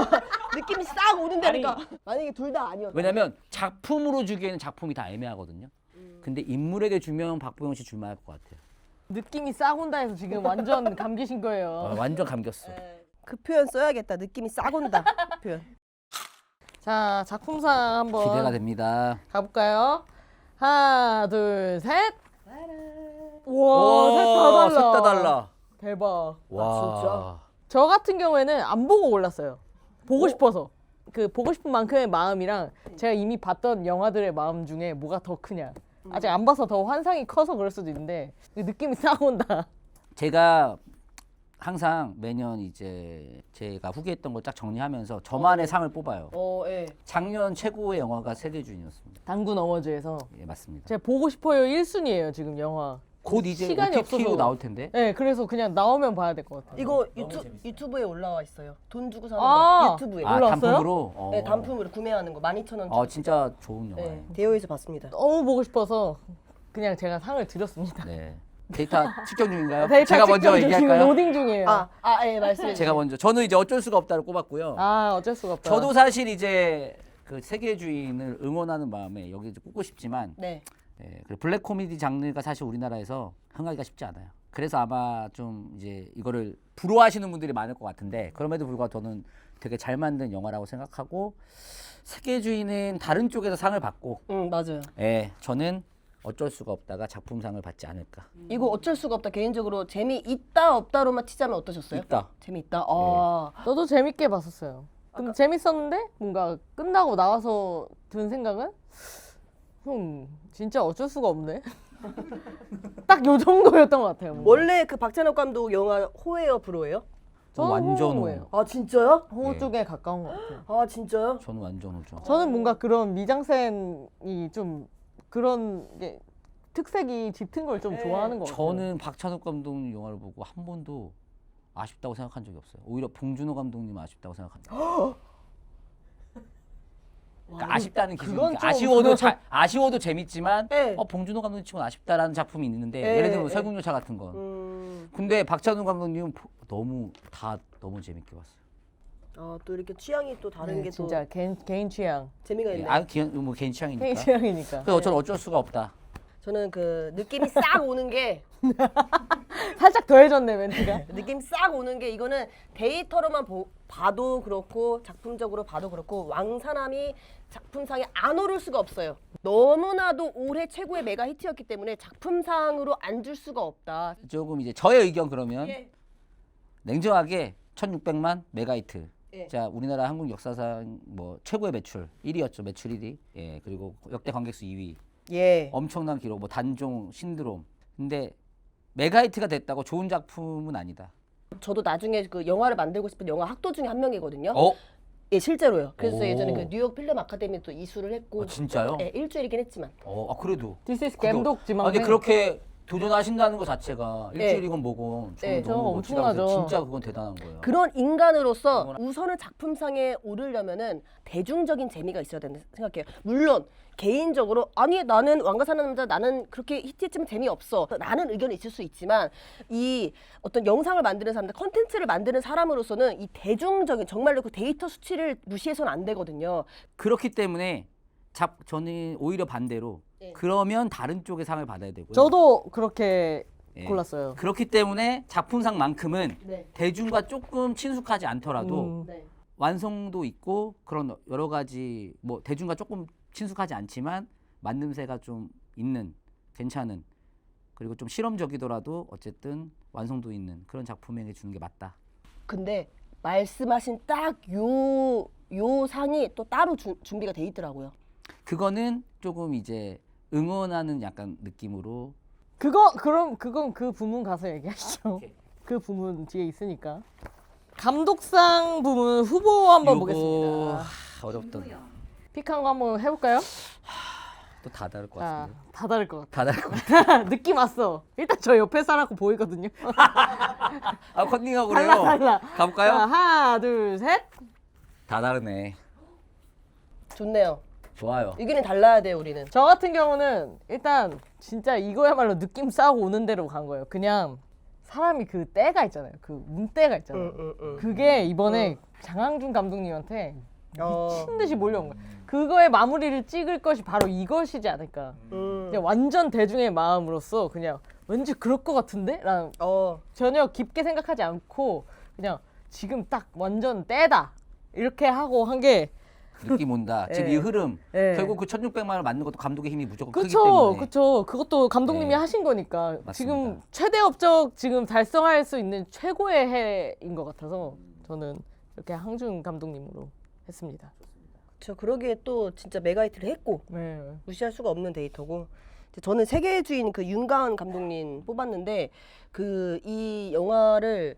느낌이 싹 오는데니까 만약에 둘 다 아니었다. 왜냐면 작품으로 주기에는 작품이 다 애매하거든요. 근데 인물에게 주면 박보영 씨 줄만할 것 같아요. 느낌이 싹 온다 해서 지금 완전 감기신 거예요. 완전 감겼어. 그 표현 써야겠다. 느낌이 싹 온다. 그 표현. 자, 작품상 한번 기대가 됩니다. 가볼까요? 하나, 둘, 셋. 우와, 셋 다 달라. 셋 다 달라. 대박. 와. 진짜? 저 같은 경우에는 안 보고 골랐어요. 보고 싶어서. 그 보고 싶은 만큼의 마음이랑 제가 이미 봤던 영화들의 마음 중에 뭐가 더 크냐. 아직 안 봐서 더 환상이 커서 그럴 수도 있는데 느낌이 싹 온다. 제가 항상 매년 이제 제가 후기했던 걸 딱 정리하면서 저만의 상을 뽑아요. 예. 작년 최고의 영화가 세계주인이었습니다. 당구 너머즈에서 예, 맞습니다. 제가 보고 싶어요 1순위예요 지금 영화. 곧 이제 시간이 OTT로 없어서. 나올 텐데. 네, 그래서 그냥 나오면 봐야 될 것 같아요. 이거 유튜브에 올라와 있어요. 돈 주고 사는 아. 거. 유튜브에. 아, 올라왔어요? 단품으로? 네, 단품으로 구매하는 거 12,000원. 어, 진짜 좋은 영화예요. 네, 대여에서 봤습니다. 너무 보고 싶어서 그냥 제가 상을 드렸습니다. 네. 데이터 측정 중인가요? 데이터 제가 먼저 측정 중 지금 얘기할까요? 로딩 중이에요. 예, 말씀해 주세요. 제가 먼저. 저는 이제 어쩔 수가 없다를 꼽았고요. 어쩔 수가 없다. 저도 사실 이제 그 세계주인을 응원하는 마음에 여기 꼽고 싶지만 네. 예, 그리고 블랙 코미디 장르가 사실 우리나라에서 흥하기가 쉽지 않아요. 그래서 아마 좀 이제 이거를 부러워하시는 분들이 많을 것 같은데 그럼에도 불구하고 저는 되게 잘 만든 영화라고 생각하고 세계주인은 다른 쪽에서 상을 받고 맞아요. 예, 저는 어쩔 수가 없다가 작품상을 받지 않을까. 이거 어쩔 수가 없다. 개인적으로 재미있다 없다로만 치자면 어떠셨어요? 있다. 재미있다. 저도 재밌게 봤었어요. 근데 재밌었는데 뭔가 끝나고 나와서 든 생각은 진짜 어쩔 수가 없네. 딱 요 정도였던 것 같아요. 뭔가. 원래 그 박찬욱 감독 영화 호예요, 불호예요? 저는 완전 호예요. 아 진짜요? 호 네. 쪽에 가까운 것 같아요. 아 진짜요? 저는 완전 오죠. 저는 뭔가 그런 미장센이 좀 그런 게 특색이 짙은 걸 좀 좋아하는 것 같아요. 저는 박찬욱 감독님 영화를 보고 한 번도 아쉽다고 생각한 적이 없어요. 오히려 봉준호 감독님 아쉽다고 생각합니다. 그러니까 아쉽다는 기준이 그건 좀 아쉬워도 재밌지만 네. 봉준호 감독님 치고는 아쉽다라는 작품이 있는데 네, 예를 들면 네. 설국열차 같은 건. 근데 박찬욱 감독님은 너무 재밌게 봤어요. 또 이렇게 취향이 또 다른 네, 게 또 진짜 개인 취향. 재미가 있네요. 뭐 개인 취향이니까. 개인 취향이니까. 그래서 저는 어쩔 수가 없다. 저는 그 느낌이 싹 오는 게 살짝 더해졌네 멘트가. 느낌 싹 오는 게 이거는 데이터로만 봐도 그렇고 작품적으로 봐도 그렇고 왕사남이 작품상에 안 오를 수가 없어요. 너무나도 올해 최고의 메가 히트였기 때문에 작품상으로 안 줄 수가 없다. 조금 이제 저의 의견 그러면 예. 냉정하게 1,600만 메가히트. 예. 자, 우리나라 한국 역사상 뭐 최고의 매출 1위였죠. 매출 1위. 예, 그리고 역대 관객수 2위. 예. 엄청난 기록. 뭐 단종, 신드롬. 근데 메가히트가 됐다고 좋은 작품은 아니다. 저도 나중에 그 영화를 만들고 싶은 영화 학도 중에 한 명이거든요. 어? 예, 실제로요. 그래서 오. 예전에 그 뉴욕 필름 아카데미 또 이수를 했고. 진짜요? 예, 일주일이긴 했지만. 그래도. This is 감독 지망. 근데 그렇게 도전하신다는 것 자체가 네. 일주일이건 뭐건 저는 네, 너무 멋지다고 엄청나죠. 생각해요. 진짜 그건 대단한 거예요. 그런 인간으로서 우선은 작품상에 오르려면은 대중적인 재미가 있어야 된다 생각해요. 물론 개인적으로 아니 나는 왕가 사는 남자 나는 그렇게 히트했지만 재미없어 라는 의견이 있을 수 있지만 이 어떤 영상을 만드는 사람들 컨텐츠를 만드는 사람으로서는 이 대중적인 정말로 그 데이터 수치를 무시해서는 안 되거든요. 그렇기 때문에 저는 오히려 반대로 네. 그러면 다른 쪽의 상을 받아야 되고요. 저도 그렇게 예. 골랐어요. 그렇기 때문에 작품상만큼은 네. 대중과 조금 친숙하지 않더라도 네. 완성도 있고 그런 여러 가지 뭐 대중과 조금 친숙하지 않지만 만듦새가 좀 있는 괜찮은 그리고 좀 실험적이더라도 어쨌든 완성도 있는 그런 작품에게 주는 게 맞다. 근데 말씀하신 딱 요 상이 또 따로 준비가 돼 있더라고요. 그거는 조금 이제 응원하는 약간 느낌으로 그건 그 부문 가서 얘기하시죠. 오케이. 그 부문 뒤에 있으니까. 감독상 부문 후보 한번 요거 보겠습니다. 어렵다. 픽한 거 한번 해볼까요? 또 다 다를 것 자, 같은데. 다 다를 것 다 다를 것 같아. 같아. 느낌 왔어. 일단 저 옆에 사람고 보이거든요. 컨닝하고 그래요. 달라. 가볼까요? 자, 하나, 둘, 셋. 다 다르네. 좋네요. 좋아요. 의견이 달라야 돼요, 우리는. 저 같은 경우는 일단 진짜 이거야말로 느낌 싸고 오는 대로 간 거예요. 그냥 사람이 그 때가 있잖아요. 그 운때가 있잖아요. 그게 이번에 장항준 감독님한테 미친 듯이 몰려온 거예요. 그거의 마무리를 찍을 것이 바로 이것이지 않을까. 그냥 완전 대중의 마음으로서 그냥 왠지 그럴 것 같은데? 라는 전혀 깊게 생각하지 않고 그냥 지금 딱 완전 때다. 이렇게 하고 한 게 느낌 온다. 지금 예. 이 흐름. 예. 결국 그 1600만 원 맞는 것도 감독의 힘이 무조건 크기 그쵸, 때문에. 그쵸. 그것도 감독님이 네. 하신 거니까 맞습니다. 지금 최대 업적 지금 달성할 수 있는 최고의 해인 것 같아서 저는 이렇게 항준 감독님으로 했습니다. 저 그러기에 또 진짜 메가히트를 했고 네. 무시할 수가 없는 데이터고 저는 세계의 주인 그 윤가은 감독님 뽑았는데 그 이 영화를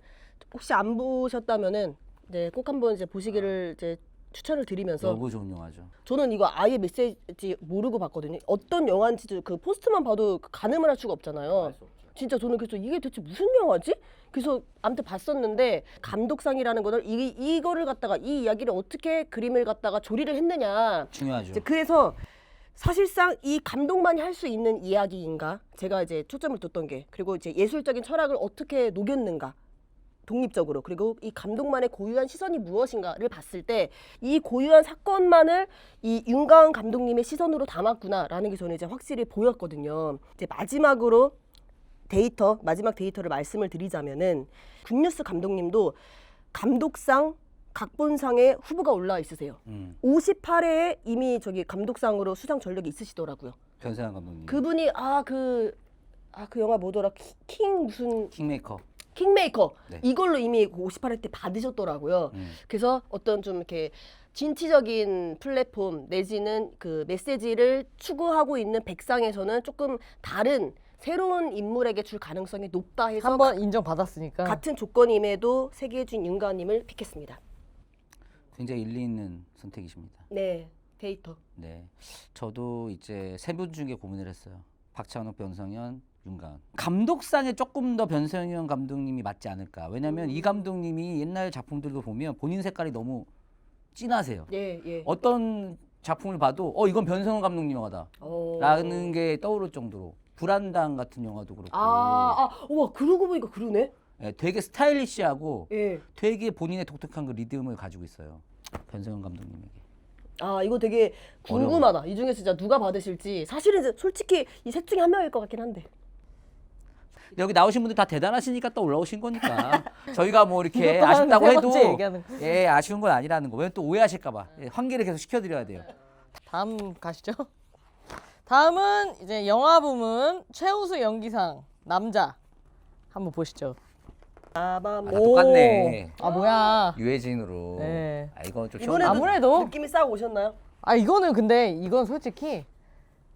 혹시 안 보셨다면은 이제 꼭 한번 이제 보시기를 이제 추천을 드리면서 너무 좋은 영화죠. 저는 이거 아예 메시지 모르고 봤거든요. 어떤 영화인지 그 포스터만 봐도 가늠을 할 수가 없잖아요. 진짜 저는 그래서 이게 대체 무슨 영화지? 그래서 아무튼 봤었는데 감독상이라는 거를 이거를 갖다가 이 이야기를 어떻게 그림을 갖다가 조리를 했느냐. 중요하죠. 이제 그래서 사실상 이 감독만이 할 수 있는 이야기인가? 제가 이제 초점을 뒀던 게 그리고 이제 예술적인 철학을 어떻게 녹였는가? 독립적으로 그리고 이 감독만의 고유한 시선이 무엇인가를 봤을 때 이 고유한 사건만을 이 윤가은 감독님의 시선으로 담았구나라는 게 저는 이제 확실히 보였거든요. 이제 마지막으로 마지막 데이터를 말씀을 드리자면은 굿뉴스 감독님도 감독상, 각본상에 후보가 올라와 있으세요. 58회에 이미 저기 감독상으로 수상 전력이 있으시더라고요. 변세환 감독님. 그분이 그 영화 뭐더라 킹 무슨 킹메이커. 킹메이커 네. 이걸로 이미 58회 때 받으셨더라고요. 그래서 어떤 좀 이렇게 진취적인 플랫폼 내지는 그 메시지를 추구하고 있는 백상에서는 조금 다른 새로운 인물에게 줄 가능성이 높다 해서 한번 인정받았으니까 같은 조건임에도 세계의 주인 윤가은님을 픽했습니다. 굉장히 일리 있는 선택이십니다. 네, 데이터. 네, 저도 이제 세 분 중에 고민을 했어요. 박찬욱, 변성현, 윤가은. 감독상에 조금 더 변성현 감독님이 맞지 않을까. 왜냐면 이 감독님이 옛날 작품들도 보면 본인 색깔이 너무 진하세요. 예. 어떤 작품을 봐도 이건 변성현 감독님 영화다 라는 게 떠오를 정도로 불안당 같은 영화도 그렇고 와 그러고 보니까 그러네. 예, 되게 스타일리시하고 예. 되게 본인의 독특한 그 리듬을 가지고 있어요. 변성현 감독님에게. 이거 되게 궁금하다. 이 중에서 진짜 누가 받으실지. 사실은 이제 솔직히 이 셋 중에 한 명일 것 같긴 한데. 여기 나오신 분들 다 대단하시니까 또 올라오신 거니까 저희가 뭐 이렇게 이것도 한 아쉽다고 세 해도 번째 얘기하는 거. 예 아쉬운 건 아니라는 거. 왜냐면 또 오해하실까봐 환기를 계속 시켜드려야 돼요. 다음 가시죠. 다음은 이제 영화부문 최우수 연기상 남자 한번 보시죠. 다 똑같네. 뭐야. 유해진으로. 네. 이건 좀 이번에도 아무래도- 느낌이 싹 오셨나요? 이건 솔직히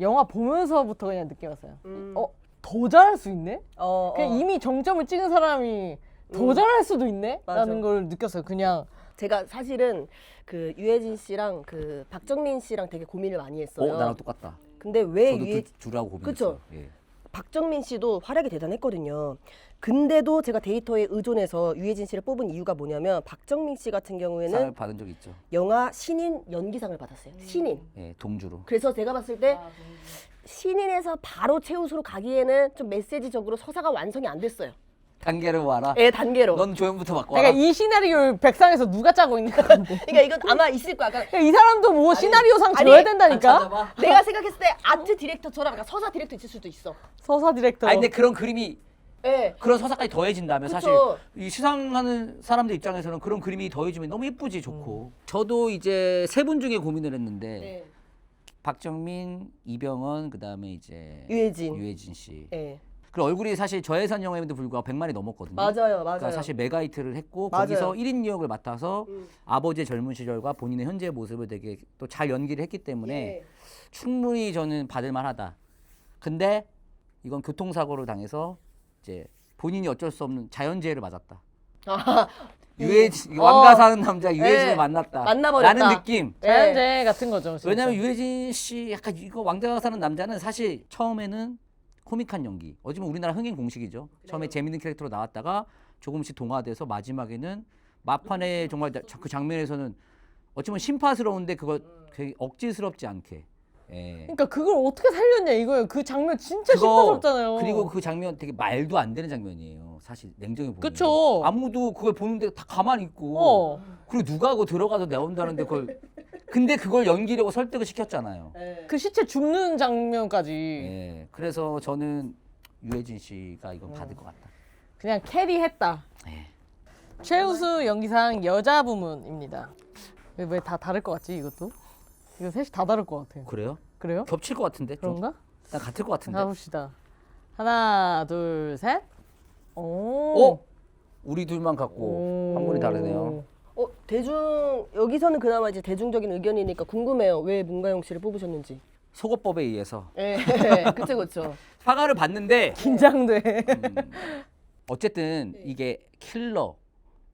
영화 보면서부터 그냥 느낌 왔어요. 더 잘할 수 있네? 그냥 이미 정점을 찍은 사람이 더 잘할 수도 있네? 맞아. 라는 걸 느꼈어요. 그냥 제가 사실은 그 유해진 씨랑 그 박정민 씨랑 되게 고민을 많이 했어요. 나랑 똑같다. 근데 왜 저도 둘하고 고민했어요. 그쵸? 예. 박정민 씨도 활약이 대단했거든요. 근데도 제가 데이터에 의존해서 유해진 씨를 뽑은 이유가 뭐냐면 박정민 씨 같은 경우에는 상을 받은 적 있죠. 영화 신인 연기상을 받았어요. 신인. 예, 동주로. 그래서 제가 봤을 때 신인에서 바로 최우수로 가기에는 좀 메시지적으로 서사가 완성이 안 됐어요. 단계를 모아라. 예, 단계로. 넌 조연부터 바꿔 와라. 그러니까 이 시나리오를 백상에서 누가 짜고 있는 건데. 그러니까 이건 아마 있을 거야. 그러니까 이 사람도 뭐 시나리오상 아니, 줘야 된다니까? 내가 생각했을 때 아트 디렉터처럼 약간 서사 디렉터 있을 수도 있어. 서사 디렉터. 근데 그런 그림이 예. 그런 서사까지 더해진다면 그쵸. 사실 이 시상하는 사람들 입장에서는 그런 그림이 더해지면 너무 예쁘지 좋고. 저도 이제 세 분 중에 고민을 했는데 네. 박정민, 이병헌 그다음에 이제 유해진. 씨. 예. 그리고 얼굴이 사실 저예산 영화임에도 불구하고 100만이 넘었거든요. 맞아요. 그러니까 사실 메가히트를 했고 맞아요. 거기서 1인 역을 맡아서 아버지의 젊은 시절과 본인의 현재 모습을 되게 또 잘 연기를 했기 때문에 예. 충분히 저는 받을 만하다. 근데 이건 교통사고를 당해서 이제 본인이 어쩔 수 없는 자연재해를 맞았다. 유해진 왕가 사는 남자 유해진을 예. 만났다. 만나버렸다. 라는 느낌. 자연재해 같은 거죠. 진짜. 왜냐면 유해진 씨 약간 이거 왕가 사는 남자는 사실 처음에는 코믹한 연기. 어찌보면 우리나라 흥행 공식이죠. 처음에 재밌는 캐릭터로 나왔다가 조금씩 동화돼서 마지막에는 막판에 정말 그 장면에서는 어찌보면 심파스러운데 그거 되게 억지스럽지 않게. 예. 그러니까 그걸 어떻게 살렸냐 이거예요. 그 장면 진짜 심파스럽잖아요. 그리고 그 장면 되게 말도 안 되는 장면이에요. 사실 냉정히 보면. 그쵸. 아무도 그걸 보는데 다 가만히 있고. 그리고 누가 하고 들어가서 나온다는데 그걸 근데 그걸 연기라고 설득을 시켰잖아요. 그 시체 줍는 장면까지 예. 그래서 저는 유해진 씨가 이건 받을 것 같다. 그냥 캐리했다. 예. 최우수 연기상 여자 부문입니다. 왜 다 다를 것 같지 이것도? 이거 셋이 다 다를 것 같아요. 그래요? 그래요? 겹칠 것 같은데? 좀? 그런가? 난 같을 것 같은데. 가봅시다. 하나, 둘, 셋. 오. 어? 우리 둘만 갖고 한 분이 다르네요. 여기서는 그나마 이제 대중적인 의견이니까 궁금해요. 왜 문가영 씨를 뽑으셨는지. 속어법에 의해서 예, 그쵸. 사과를 받는데 긴장돼. 어쨌든 이게 킬러,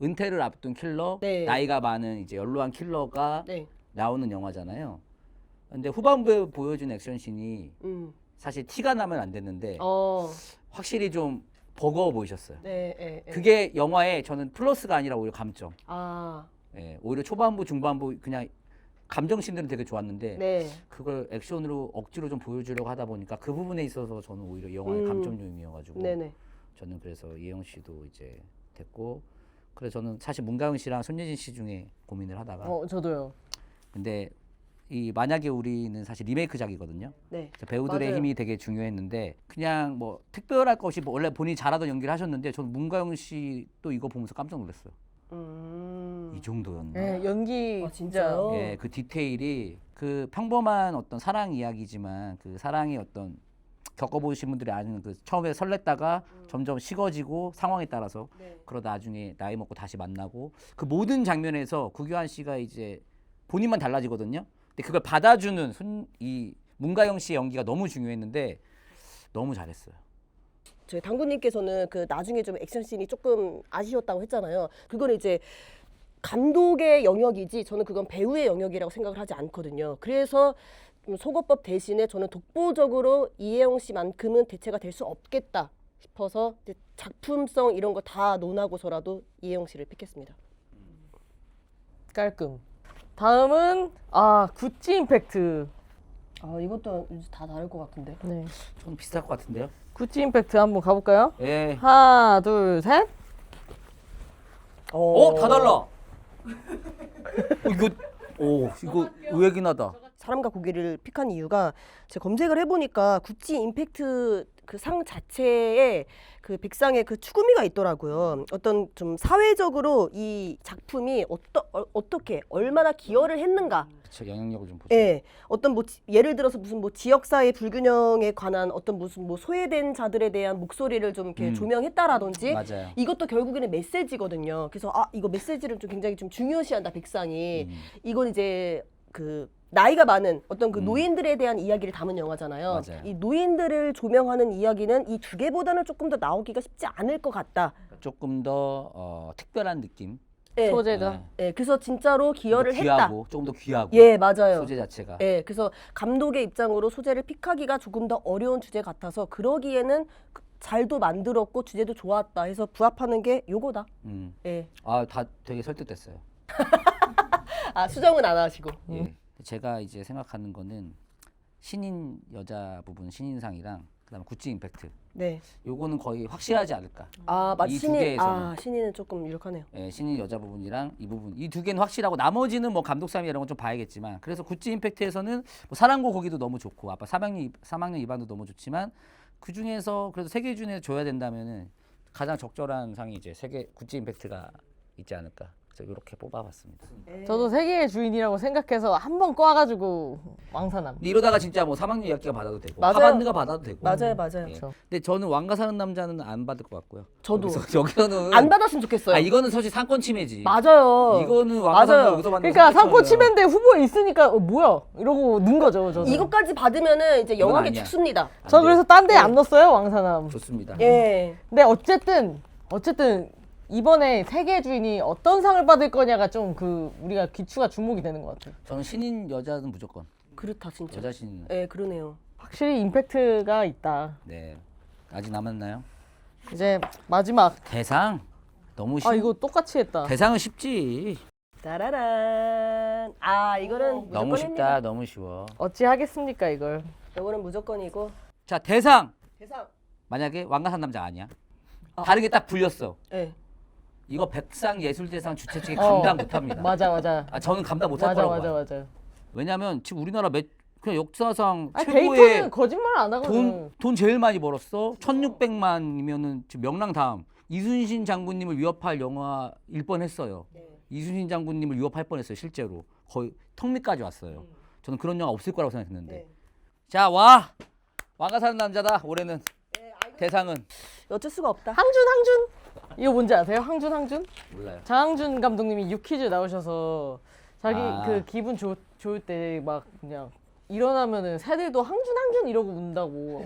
은퇴를 앞둔 킬러, 네. 나이가 많은 이제 연로한 킬러가 네. 나오는 영화잖아요. 근데 후반부에 보여준 액션씬이 사실 티가 나면 안 됐는데 확실히 좀 버거워 보이셨어요. 네. 그게 영화에 저는 플러스가 아니라 오히려 감점. 아, 예, 오히려 초반부, 중반부 그냥 감정씬들은 되게 좋았는데 네. 그걸 액션으로 억지로 좀 보여주려고 하다 보니까 그 부분에 있어서 저는 오히려 이 영화의 감점 요인이어가지고 네네. 저는 그래서 이혜영 씨도 이제 됐고 그래서 저는 사실 문가영 씨랑 손예진 씨 중에 고민을 하다가 저도요. 근데 이 만약에 우리는 사실 리메이크작이거든요. 네. 배우들의 맞아요. 힘이 되게 중요했는데 그냥 뭐 특별할 것 없이 뭐 원래 본인이 잘하던 연기를 하셨는데 저는 문가영 씨도 이거 보면서 깜짝 놀랐어요. 이 정도였나? 네, 연기 진짜요? 예, 그 디테일이 그 평범한 어떤 사랑 이야기지만 그 사랑의 어떤 겪어보신 분들이 아는 그 처음에 설렜다가 점점 식어지고 상황에 따라서 그러다 나중에 나이 먹고 다시 만나고 그 모든 장면에서 구교환 씨가 이제 본인만 달라지거든요. 근데 그걸 받아주는 이 문가영 씨의 연기가 너무 중요했는데 너무 잘했어요. 저희 당구님께서는 그 나중에 좀 액션씬이 조금 아쉬웠다고 했잖아요. 그건 이제 감독의 영역이지 저는 그건 배우의 영역이라고 생각을 하지 않거든요. 그래서 속어법 대신에 저는 독보적으로 이혜영 씨만큼은 대체가 될 수 없겠다 싶어서 이제 작품성 이런 거 다 논하고서라도 이혜영 씨를 픽했습니다. 깔끔. 다음은 구찌 임팩트. 이것도 다 다를 것 같은데. 네. 좀 비슷할 것 같은데요? 구찌 임팩트 한번 가볼까요? 예. 하나, 둘, 셋. 다 달라. 이거 의외긴 하다. 사람과 고기를 픽한 이유가 제가 검색을 해보니까 구찌 임팩트 그 상 자체에 그 백상의 그 추구미가 있더라고요. 어떤 좀 사회적으로 이 작품이 어떻게 얼마나 기여를 했는가. 그쵸, 영향력을 좀 보죠. 예, 어떤 뭐 예를 들어서 무슨 뭐 지역사회 불균형에 관한 어떤 무슨 뭐 소외된 자들에 대한 목소리를 좀 이렇게 조명했다라든지 맞아요. 이것도 결국에는 메시지거든요. 그래서 이거 메시지를 좀 굉장히 좀 중요시한다 백상이. 이건 이제 그 나이가 많은 어떤 그 노인들에 대한 이야기를 담은 영화잖아요. 맞아요. 이 노인들을 조명하는 이야기는 이 두 개보다는 조금 더 나오기가 쉽지 않을 것 같다. 조금 더 특별한 느낌. 예, 소재가. 예, 그래서 진짜로 기여를 했다. 귀하고 조금 더 귀하고. 예, 맞아요. 소재 자체가. 예, 그래서 감독의 입장으로 소재를 픽하기가 조금 더 어려운 주제 같아서 그러기에는 잘도 만들었고 주제도 좋았다 해서 부합하는 게 요거다. 예. 다 되게 설득됐어요. 수정은 안 하시고. 예. 제가 이제 생각하는 거는 신인 여자 부분 신인상이랑 그다음에 구찌 임팩트. 네. 요거는 거의 확실하지 않을까. 맞지. 이두 개에서는. 신인은 조금 유력하네요. 예, 신인 여자 부분이랑 이 부분 이 두 개는 확실하고 나머지는 뭐 감독상이 이런 건 좀 봐야겠지만 그래서 구찌 임팩트에서는 뭐 사랑고 거기도 너무 좋고 아빠 3학년 2반도 너무 좋지만 그 중에서 그래도 세 개 중에 줘야 된다면은 가장 적절한 상이 이제 구찌 임팩트가 있지 않을까. 그래서 이렇게 뽑아봤습니다. 저도 세계의 주인이라고 생각해서 한 번 꽈가지고 왕사남. 근데 이러다가 진짜 뭐 3학년 2학기가 받아도 되고 맞아요. 하반드가 받아도 되고. 맞아요. 예. 근데 저는 왕가 사는 남자는 안 받을 것 같고요. 저도. 여기서는 안 받았으면 좋겠어요. 이거는 사실 상권 침해지. 맞아요. 이거는 왕가 사는 여기서 받는 그러니까 거 상권 상권 치매인데 후보에 있으니까 뭐야 이러고 넣은 거죠. 저는. 이것까지 받으면은 이제 영화계 아니야. 축소입니다. 저 그래서 딴 데 안 넣었어요 왕사남. 좋습니다. 예. 근데 어쨌든 이번에 세계 주인이 어떤 상을 받을 거냐가 좀 우리가 귀추가 주목이 되는 것 같아요. 저는 신인 여자는 무조건. 그렇다 진짜. 여자 신인. 예, 그러네요. 확실히 임팩트가 있다. 네. 아직 남았나요? 이제 마지막. 대상 너무 쉽. 이거 똑같이 했다. 대상은 쉽지. 따라란. 이거는 무조건입니다. 너무 쉽다. 너무 쉬워. 어찌 하겠습니까 이걸. 이거는 무조건이고. 자, 대상. 대상. 만약에 왕가 산 남자 아니야. 다른 게 딱 불렸어. 네. 이거 백상예술대상 주최 측이 감당 못합니다. 맞아. 저는 감당 못할 거라고 봐요. 맞아. 왜냐면 지금 우리나라 그냥 역사상 아니, 최고의 데이터는 거짓말 안 하거든. 돈 제일 많이 벌었어. 1600만이면은 지금 명랑 다음. 이순신 장군님을 위협할 영화일 뻔했어요. 이순신 장군님을 위협할 뻔했어요. 실제로 거의 턱 밑까지 왔어요. 저는 그런 영화 없을 거라고 생각했는데. 자, 와가 사는 남자다. 올해는 대상은 어쩔 수가 없다. 항준. 이거 뭔지 아세요? 항준? 몰라요. 장항준 감독님이 유퀴즈 나오셔서 자기 그 기분 좋을 때 막 그냥 일어나면은 새들도 항준 이러고 운다고.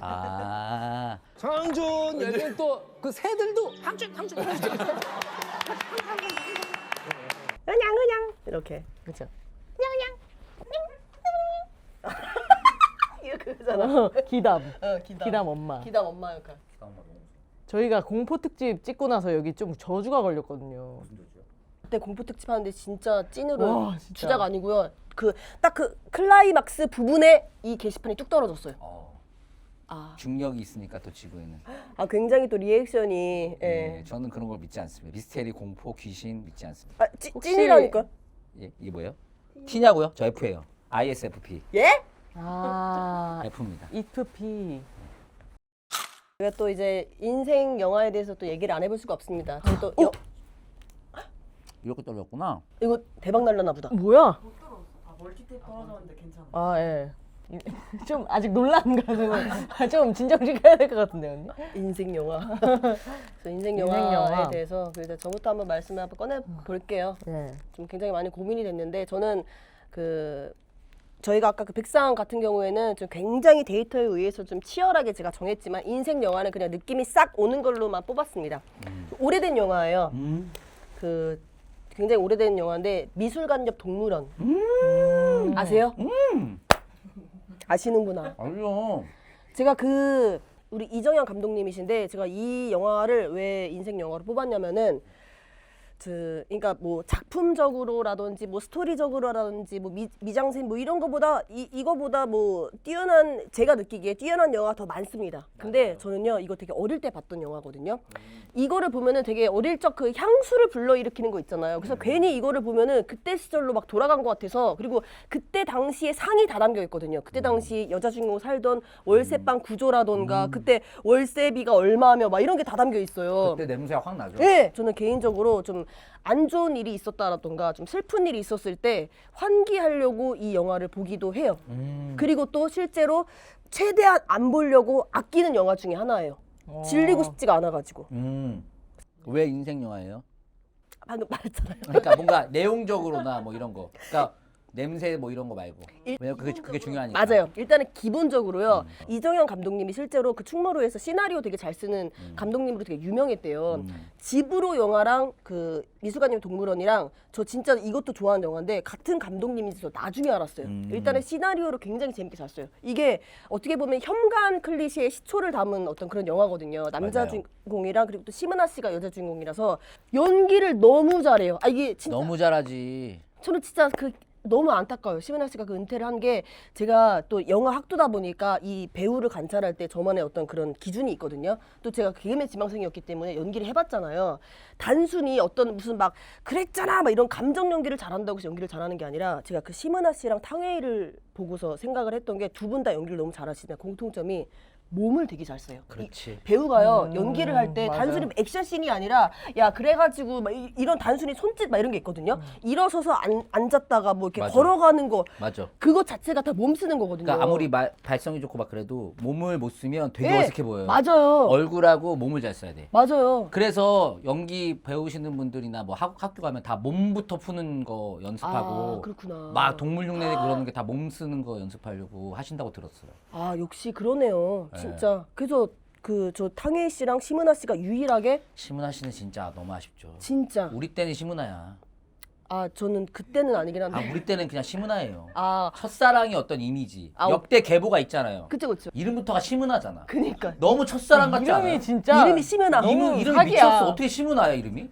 장항준 여기는 또 그 새들도 항준 그냥 이렇게. 그렇죠. 이렇게 하잖아. 기담. 기담. 기담 엄마. 기담 엄마 역할. 저희가 공포 특집 찍고 나서 여기 좀 저주가 걸렸거든요. 그때 공포 특집 하는데 진짜 찐으로 와, 진짜. 주작 아니고요. 딱 그 클라이막스 부분에 이 게시판이 뚝 떨어졌어요. 중력이 있으니까 또 지구에는. 굉장히 또 리액션이 예. 네, 저는 그런 걸 믿지 않습니다. 미스테리, 공포, 귀신 믿지 않습니다. 혹시- 찐이라니까. 예, 이게 뭐예요? T냐고요? 저 F예요. ISFP. 예? F입니다. 이프피. 우리가 또 이제 인생 영화에 대해서 또 얘기를 안 해볼 수가 없습니다. 저희 또 이렇게 떨어졌구나. 이거 대박 날려나 보다. 뭐야? 멀티탭 떨어졌는데 괜찮아. 예. 좀 아직 논란가지고 좀 진정시켜야 될 것 같은데 언니. 인생 영화. 그래서 인생 인생 영화에 영화. 대해서 그래서 저부터 한번 말씀을 한번 꺼내 볼게요. 네. 좀 굉장히 많이 고민이 됐는데 저는 저희가 아까 그 백상 같은 경우에는 좀 굉장히 데이터에 의해서 좀 치열하게 제가 정했지만 인생 영화는 그냥 느낌이 싹 오는 걸로만 뽑았습니다. 오래된 영화예요. 굉장히 오래된 영화인데 미술관 옆 동물원. 아세요? 아시는구나. 알죠. 제가 우리 이정현 감독님이신데 제가 이 영화를 왜 인생 영화로 뽑았냐면은 그러니까 뭐 작품적으로라든지 뭐 스토리적으로라든지 뭐 미장센 뭐 이런 거보다 이거보다 뭐 제가 느끼기에 뛰어난 영화가 더 많습니다. 근데 저는요 이거 되게 어릴 때 봤던 영화거든요. 이거를 보면은 되게 어릴 적 그 향수를 불러일으키는 거 있잖아요. 그래서 괜히 이거를 보면은 그때 시절로 막 돌아간 것 같아서 그리고 그때 당시에 상이 다 담겨 있거든요. 그때 당시 여자 주인공 살던 월세방 구조라던가 그때 월세비가 얼마며 막 이런 게 다 담겨 있어요. 그때 냄새가 확 나죠. 네, 저는 개인적으로 좀 안 좋은 일이 있었다라던가 좀 슬픈 일이 있었을 때 환기하려고 이 영화를 보기도 해요. 그리고 또 실제로 최대한 안 보려고 아끼는 영화 중에 하나예요. 질리고 싶지가 않아가지고. 왜 인생 영화예요? 방금 말했잖아요. 그러니까 뭔가 내용적으로나 뭐 이런 거. 그러니까 냄새 뭐 이런 거 말고. 왜냐면 그게 중요하니까. 맞아요. 일단은 기본적으로요. 이정현 감독님이 실제로 그 충무로에서 시나리오 되게 잘 쓰는 감독님으로 되게 유명했대요. 집으로 영화랑 그 미술관님 동물원이랑 저 진짜 이것도 좋아하는 영화인데 같은 감독님인지 저 나중에 알았어요. 일단은 시나리오를 굉장히 재밌게 잘 써요. 이게 어떻게 보면 현관 클리셰의 시초를 담은 어떤 그런 영화거든요. 남자 맞아요. 주인공이랑 그리고 또 심은하 씨가 여자 주인공이라서 연기를 너무 잘해요. 이게 진짜 너무 잘하지. 저는 진짜 너무 안타까워요. 심은하 씨가 그 은퇴를 한 게 제가 또 영화 학도다 보니까 이 배우를 관찰할 때 저만의 어떤 그런 기준이 있거든요. 또 제가 개그맨 지망생이었기 때문에 연기를 해봤잖아요. 단순히 어떤 무슨 막 그랬잖아 막 이런 감정 연기를 잘한다고 해서 연기를 잘하는 게 아니라 제가 그 심은하 씨랑 탕웨이를 보고서 생각을 했던 게 두 분 다 연기를 너무 잘하시는 공통점이 몸을 되게 잘 써요. 그렇지. 배우가요 연기를 할 때 맞아요. 단순히 액션 씬이 아니라 야 그래가지고 막 이런 단순히 손짓 막 이런 게 있거든요. 일어서서 앉았다가 뭐 이렇게 맞아. 걸어가는 거 맞아. 그거 자체가 다 몸 쓰는 거거든요. 그러니까 아무리 발성이 좋고 막 그래도 몸을 못 쓰면 되게 네, 어색해 보여요. 맞아요. 얼굴하고 몸을 잘 써야 돼. 맞아요. 그래서 연기 배우시는 분들이나 뭐 학교 가면 다 몸부터 푸는 거 연습하고 그렇구나. 막 동물 흉내 내고 그러는 게 다 몸 쓰는 거 연습하려고 하신다고 들었어요. 역시 그러네요. 네. 진짜. 그래서 저 탕웨이 씨랑 심은하 씨가 유일하게 심은하 씨는 진짜 너무 아쉽죠. 진짜 우리 때는 심은하야. 저는 그때는 아니긴 한데 우리 때는 그냥 심은하예요. 아 첫사랑의 어떤 이미지. 아, 역대 계보가 있잖아요. 그쵸 이름부터가 심은하잖아. 그니까 너무 첫사랑 같지 않아? 이름이 진짜 이름이 심은하. 이름이 사기야. 미쳤어. 어떻게 심은하야 이름이?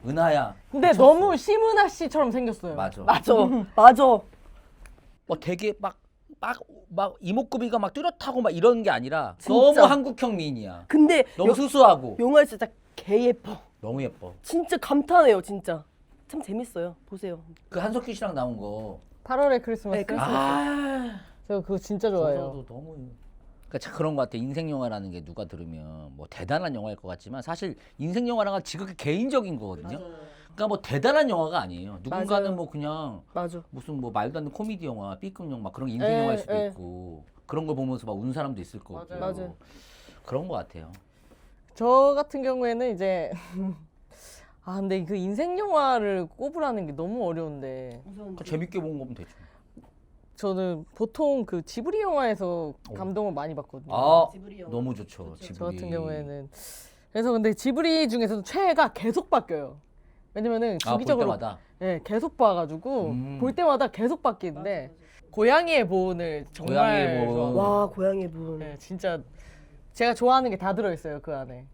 은하야. 근데 너무 심은하 씨처럼 생겼어요. 맞아. 맞아 맞아. 되게 막 막 이목구비가 막 뚜렷하고 막 이런 게 아니라 진짜. 너무 한국형 미인이야. 근데 너무 수수하고 영화 진짜 개 예뻐. 너무 예뻐. 진짜 감탄해요, 진짜. 참 재밌어요. 보세요. 그 한석규 씨랑 나온 거. 8월의 크리스마스. 네, 크리스마스. 아, 저 그거 진짜 좋아해요. 저도 너무. 그러니까 참 그런 것 같아. 인생 영화라는 게 누가 들으면 뭐 대단한 영화일 것 같지만 사실 인생 영화라는 건 지극히 개인적인 거거든요. 그러니까 뭐 대단한 영화가 아니에요. 누군가는 맞아요. 뭐 그냥 맞아. 무슨 뭐 말도 안 되는 코미디 영화, B급 영화 막 그런 인생 에, 영화일 수도 에. 있고 그런 걸 보면서 막 운 사람도 있을 거고. 맞아요. 그런 것 같아요. 저 같은 경우에는 이제 근데 그 인생 영화를 꼽으라는 게 너무 어려운데 그러니까 재밌게 본 거면 되죠. 저는 보통 그 지브리 영화에서 감동을 많이 받거든요. 아, 지브리 영화. 너무 좋죠. 저 지브리. 같은 경우에는 그래서 근데 지브리 중에서도 최애가 계속 바뀌어요. 왜냐면은 볼 주기적으로 때마다. 예, 계속 봐가지고 볼 때마다 계속 바뀌는데 고양이의 보온을 정말 고양이의 보온. 좋아합니다. 와, 고양이 분. 예, 진짜 제가 좋아하는 게 다 들어있어요 그 안에.